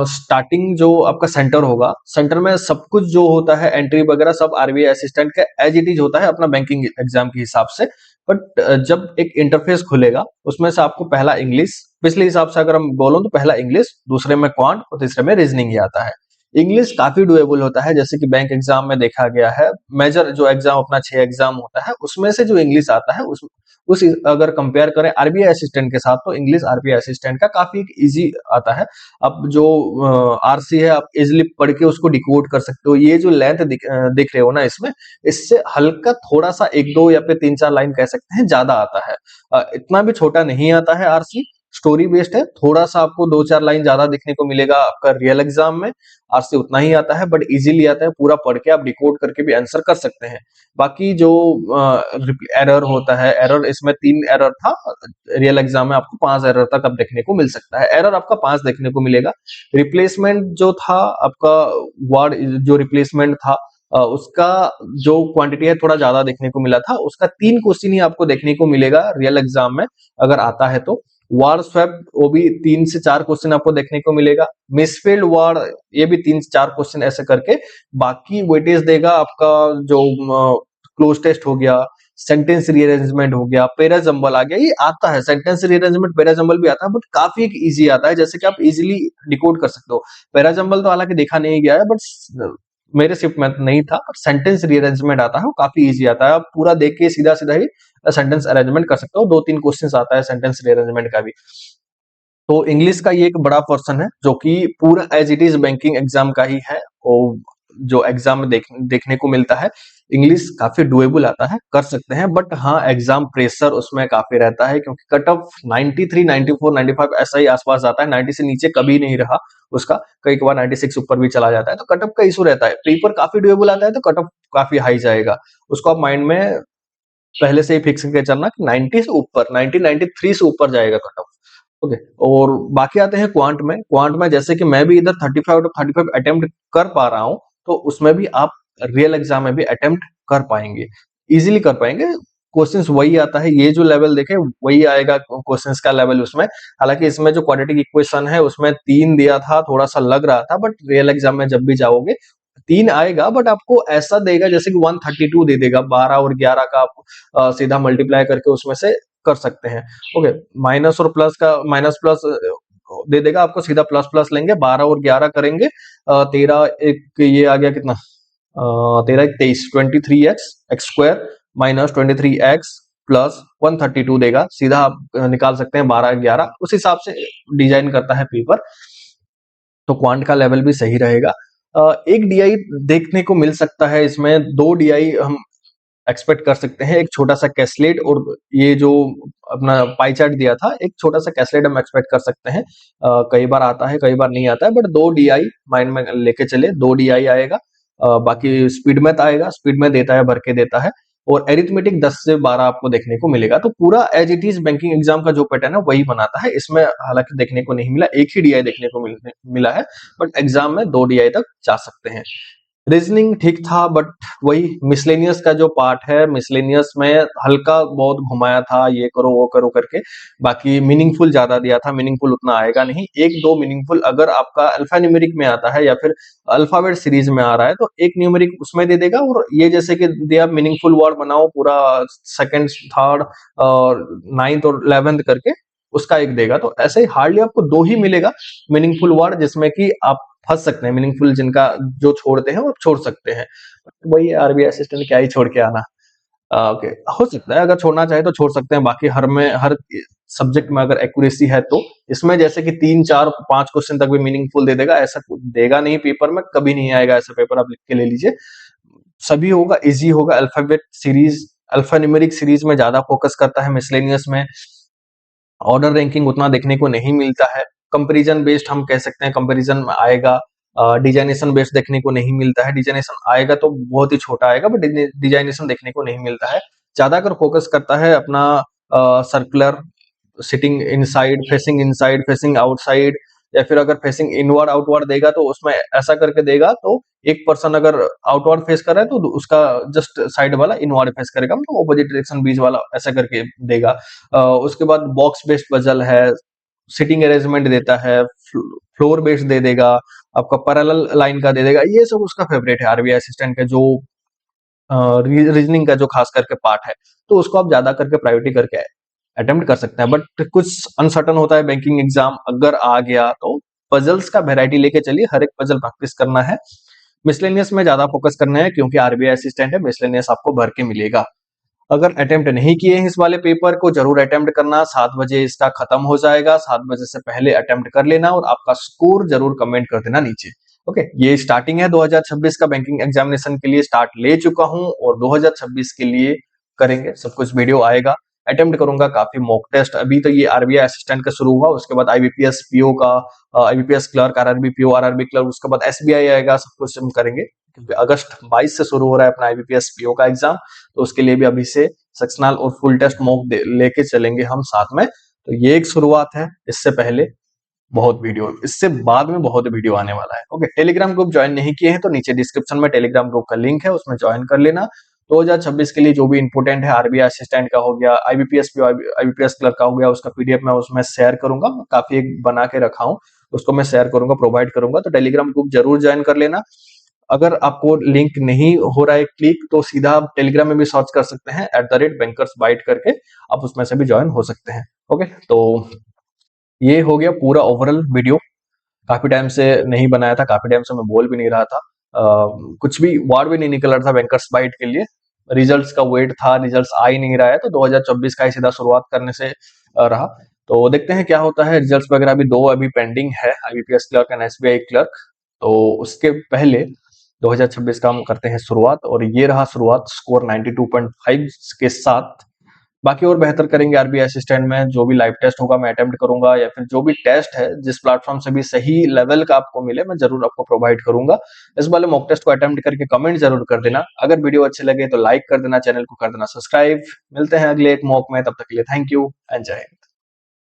स्टार्टिंग जो आपका सेंटर होगा, सेंटर में सब कुछ जो होता है एंट्री वगैरह सब आरबीआई असिस्टेंट का एज इट इज होता है अपना बैंकिंग एग्जाम के हिसाब से। बट जब एक इंटरफेस खुलेगा उसमें से आपको पहला इंग्लिश, पिछले हिसाब से अगर हम बोलो तो पहला इंग्लिश, दूसरे में क्वांट और तीसरे में रीजनिंग ही आता है। इंग्लिश काफी डुएबल होता है, जैसे कि बैंक एग्जाम में देखा गया है। मेजर जो एग्जाम अपना 6 एग्जाम होता है उसमें से जो इंग्लिश आता है उस अगर कंपेयर करें आरबीआई असिस्टेंट के साथ, तो इंग्लिश आरबीआई असिस्टेंट का काफी इजी आता है। अब जो आरसी है आप इजिली पढ़ के उसको डिकोड कर सकते हो। ये जो लेंथ दिख रहे हो ना इसमें, इससे हल्का थोड़ा सा 1-2 या फिर 3-4 लाइन कह सकते हैं ज्यादा आता है। इतना भी छोटा नहीं आता है आरसी, स्टोरी बेस्ड है। थोड़ा सा आपको 2-4 लाइन ज्यादा दिखने को मिलेगा आपका रियल एग्जाम में। आरसी उतना ही आता है बट इजीली आता है, पूरा पढ़ के आप डिकोड करके भी आंसर कर सकते हैं। बाकी जो एरर होता है, एरर इसमें 3 एरर था, रियल एग्जाम में आपको 5 एरर तक अब देखने को मिल सकता है। एरर आपका 5 देखने को मिलेगा। रिप्लेसमेंट जो था आपका, वर्ड जो रिप्लेसमेंट था उसका जो क्वांटिटी है थोड़ा ज्यादा देखने को मिला था। उसका 3 क्वेश्चन ही आपको देखने को मिलेगा रियल एग्जाम में अगर आता है तो। वार्ड स्वैप वो भी 3 से 4 क्वेश्चन आपको देखने को मिलेगा। मिसफिल्ड वार्ड ये भी 3 से 4 क्वेश्चन ऐसे करके। बाकी वेटेज देगा आपका जो क्लोज टेस्ट हो गया, सेंटेंस रीअरेंजमेंट हो गया, पैराजंबल आ गया, ये आता है। सेंटेंस रीअरेंजमेंट पैराजंबल भी आता है बट काफी इजी आता है, जैसे कि आप इजीली डिकोड कर सकते हो। पैराजंबल तो हालांकि देखा नहीं गया है बट मेरे शिफ्ट में नहीं था। सेंटेंस रीअरेंजमेंट आता है, वो काफी इजी आता है। आप पूरा देख के सीधा सीधा ही सेंटेंस अरेंजमेंट कर सकते हो। 2-3 क्वेश्चन आता है सेंटेंस रीअरेंजमेंट का भी। तो इंग्लिश का ये एक बड़ा पोर्शन है जो कि पूरा as it is banking exam का ही है, और जो एग्जाम में देखने को मिलता है। इंग्लिश काफी डुएबल आता है, कर सकते हैं। बट हाँ, एग्जाम प्रेशर उसमें काफी रहता है, क्योंकि कट ऑफ 93, 94, 95 ऐसा ही आसपास आता है। 90 से नीचे कभी नहीं रहा उसका, कई बार 96 ऊपर भी चला जाता है। तो कट ऑफ का इशू रहता है। पेपर काफी डुएबल आता है तो कट ऑफ काफी हाई जाएगा। उसको आप माइंड में पहले से ही फिक्स करके चलना कि 90 से ऊपर, 90, 93 से ऊपर जाएगा कट ऑफ। ओके, और बाकी आते हैं क्वांट में। क्वांट में जैसे कि मैं भी इधर 35 आउट ऑफ 35 अटेम्प्ट कर पा रहा हूं, तो उसमें भी आप रियल एग्जाम में भी अटेम्प्ट कर पाएंगे, इजीली कर पाएंगे। क्वेश्चंस वही आता है, ये जो लेवल देखे वही आएगा क्वेश्चंस का लेवल उसमें। हालांकि इसमें जो क्वाड्रेटिक इक्वेशन है उसमें 3 दिया था, थोड़ा सा लग रहा था, बट रियल एग्जाम में जब भी जाओगे 3 आएगा। बट आपको ऐसा देगा जैसे कि 132 दे देगा, 12 और 11 का आप सीधा मल्टीप्लाई करके उसमें से कर सकते हैं। ओके, माइनस और प्लस का, माइनस प्लस दे देगा आपको, सीधा प्लस प्लस लेंगे, 12 और 11 करेंगे, 13 एक ये आ गया कितना, 13 एक 23, 23x x square minus 23x plus 132 देगा। सीधा आप निकाल सकते हैं 12 11, उस हिसाब से डिजाइन करता है पेपर। तो क्वांट का लेवल भी सही रहेगा। एक डीआई देखने को मिल सकता है इसमें, 2 डीआई हम एक्सपेक्ट कर सकते हैं। एक छोटा सा कैसलेट, और ये जो अपना पाई चार्ट दिया था, एक छोटा सा कैसलेट हम एक्सपेक्ट कर सकते हैं। कई बार आता है कई बार नहीं आता है, बट 2 डीआई माइंड में लेके चले, 2 डीआई आएगा। बाकी स्पीड मैथ आएगा, स्पीड में देता है, भर के देता है। और एरिथमेटिक 10 से 12 आपको देखने को मिलेगा। तो पूरा as it is banking exam का जो पैटर्न है वही बनाता है। इसमें हालांकि देखने को नहीं मिला, एक ही डीआई देखने को मिला है, बट एग्जाम में 2 डीआई तक जा सकते हैं। रीजनिंग ठीक था, बट वही मिसलेनियस का जो पार्ट है, मिसलेनियस में हल्का बहुत घुमाया था, ये करो वो करो करके। बाकी मीनिंगफुल ज्यादा दिया था, मीनिंगफुल उतना आएगा नहीं। 1-2 मीनिंगफुल अगर आपका अल्फा न्यूमेरिक में आता है या फिर अल्फाबेट सीरीज में आ रहा है, तो एक न्यूमेरिक उसमें दे देगा। और ये जैसे कि दिया मीनिंगफुल वर्ड बनाओ पूरा सेकंड, थर्ड और 9th और 11th करके, उसका एक देगा। तो ऐसे ही हार्डली आपको 2 ही मिलेगा मीनिंगफुल वर्ड, जिसमें कि आप फंस सकते हैं, मीनिंगफुल जिनका जो छोड़ते हैं वो छोड़ सकते हैं। वही आरबीआई असिस्टेंट क्या ही छोड़ के आना। ओके, हो सकता है अगर छोड़ना चाहे तो छोड़ सकते हैं, बाकी हर सब्जेक्ट में अगर एक्यूरेसी है तो। इसमें जैसे कि 3, 4, 5 क्वेश्चन तक भी मीनिंगफुल दे देगा, ऐसा देगा नहीं पेपर में, कभी नहीं आएगा ऐसा पेपर, आप लिख के ले लीजिए। सभी होगा, ईज़ी होगा, अल्फान्यूमेरिक सीरीज में ज़्यादा फोकस करता है, मिसलेनियस में ऑर्डर रैंकिंग उतना देखने को नहीं मिलता है। कंपैरिजन बेस्ड हम कह सकते हैं, कंपैरिजन में आएगा। डिजाइनेशन बेस्ड देखने को नहीं मिलता है, डिजाइनेशन आएगा तो बहुत ही छोटा आएगा, बट डिजाइनेशन देखने को नहीं मिलता है। ज्यादा अगर फोकस करता है अपना circular, sitting inside, facing outside, या फिर अगर फेसिंग इनवर्ड आउटवर्ड देगा तो उसमें ऐसा करके देगा, तो एक पर्सन अगर आउटवर्ड फेस कर रहा है तो उसका जस्ट साइड वाला इनवर्ड फेस करेगा, मतलब ऑपोजिट डायरेक्शन बीच वाला ऐसा करके देगा। उसके बाद बॉक्स बेस्ड पजल है, सिटिंग अरेंजमेंट देता है, फ्लोर बेस्ड दे देगा, आपका पैरेलल लाइन का दे देगा। ये सब उसका फेवरेट है आरबीआई असिस्टेंट का, जो रीजनिंग का जो खास करके पार्ट है, तो उसको आप ज्यादा करके प्रायोरिटी करके अटेम्प्ट कर सकते हैं। बट कुछ अनसर्टन होता है बैंकिंग एग्जाम, अगर आ गया तो पजल्स का वेरायटी लेके चलिए, हर एक पजल प्रैक्टिस करना है। मिसलेनियस में ज्यादा फोकस करना है, क्योंकि आरबीआई असिस्टेंट है, मिसलेनियस आपको भर के मिलेगा। अगर अटेम्प्ट नहीं किए हैं इस वाले पेपर को, जरूर अटेम्प्ट करना। 7 बजे इसका खत्म हो जाएगा, 7 बजे से पहले अटेम्प्ट कर लेना, और आपका स्कोर जरूर कमेंट कर देना नीचे। ओके, ये स्टार्टिंग है 2026 का बैंकिंग एग्जामिनेशन के लिए, स्टार्ट ले चुका हूं, और 2026 के लिए करेंगे सब कुछ, वीडियो आएगा, अटेम्प्ट करूंगा काफी मॉक टेस्ट। अभी तो ये आरबीआई असिस्टेंट का शुरू हुआ, उसके बाद आईबीपीएस पीओ का, IBPS clerk, RRB PO, RRB clerk, उसके बाद एसबीआई आएगा, सब कुछ हम करेंगे, क्योंकि अगस्त 22 से शुरू हो रहा है अपना आईबीपीएस पीओ का एग्जाम, तो उसके लिए भी अभी से सेक्शनल और फुल टेस्ट मॉक लेके चलेंगे हम साथ में। तो ये एक शुरुआत है, इससे पहले बहुत वीडियो, इससे बाद में बहुत वीडियो आने वाला है। ओके, टेलीग्राम ग्रुप ज्वाइन नहीं किए हैं तो नीचे डिस्क्रिप्शन में टेलीग्राम ग्रुप का लिंक है, उसमें ज्वाइन कर लेना। 2026 के लिए जो भी इंपोर्टेंट है, आरबीआई असिस्टेंट का हो गया, आईबीपीएस आईबीपीएस क्लर्क का हो गया, उसका पीडीएफ मैं उसमें शेयर करूंगा, काफी एक बना के रखा हूं, उसको मैं शेयर करूंगा, प्रोवाइड करूंगा, तो टेलीग्राम ग्रुप जरूर ज्वाइन कर लेना। अगर आपको लिंक नहीं हो रहा है क्लिक, तो सीधा आप टेलीग्राम में भी सर्च कर सकते हैं @bankersbyte करके, आप उसमें से भी ज्वाइन हो सकते हैं। ओके, तो ये हो गया पूरा ओवरऑल वीडियो। काफी टाइम से नहीं बनाया था, काफी टाइम से मैं बोल भी नहीं रहा था, कुछ भी वर्ड भी नहीं निकल रहा था बैंकर्स बाइट के लिए, रिजल्ट्स का वेट था, रिजल्ट्स आ ही नहीं रहा है, तो 2024 का ही सीधा शुरुआत करने से रहा। तो देखते हैं क्या होता है, रिजल्ट्स वगैरह भी 2 अभी पेंडिंग है, IBPS clerk and SBI clerk, तो उसके पहले 2026 का हम करते हैं शुरुआत, और ये रहा शुरुआत, स्कोर 92.5 के साथ। बाकी और बेहतर करेंगे आरबीआई असिस्टेंट में, जो भी लाइव टेस्ट होगा मैं अटेम्प्ट करूंगा, या फिर जो भी टेस्ट है जिस प्लेटफॉर्म से भी सही लेवल का आपको मिले, मैं जरूर आपको प्रोवाइड करूंगा। इस वाले मॉक टेस्ट को अटेम्प्ट करके कमेंट जरूर कर देना। अगर वीडियो अच्छे लगे तो लाइक कर देना, चैनल को कर देना सब्सक्राइब। मिलते हैं अगले एक मॉक में, तब तक के लिए थैंक यू एंड जय हिंद।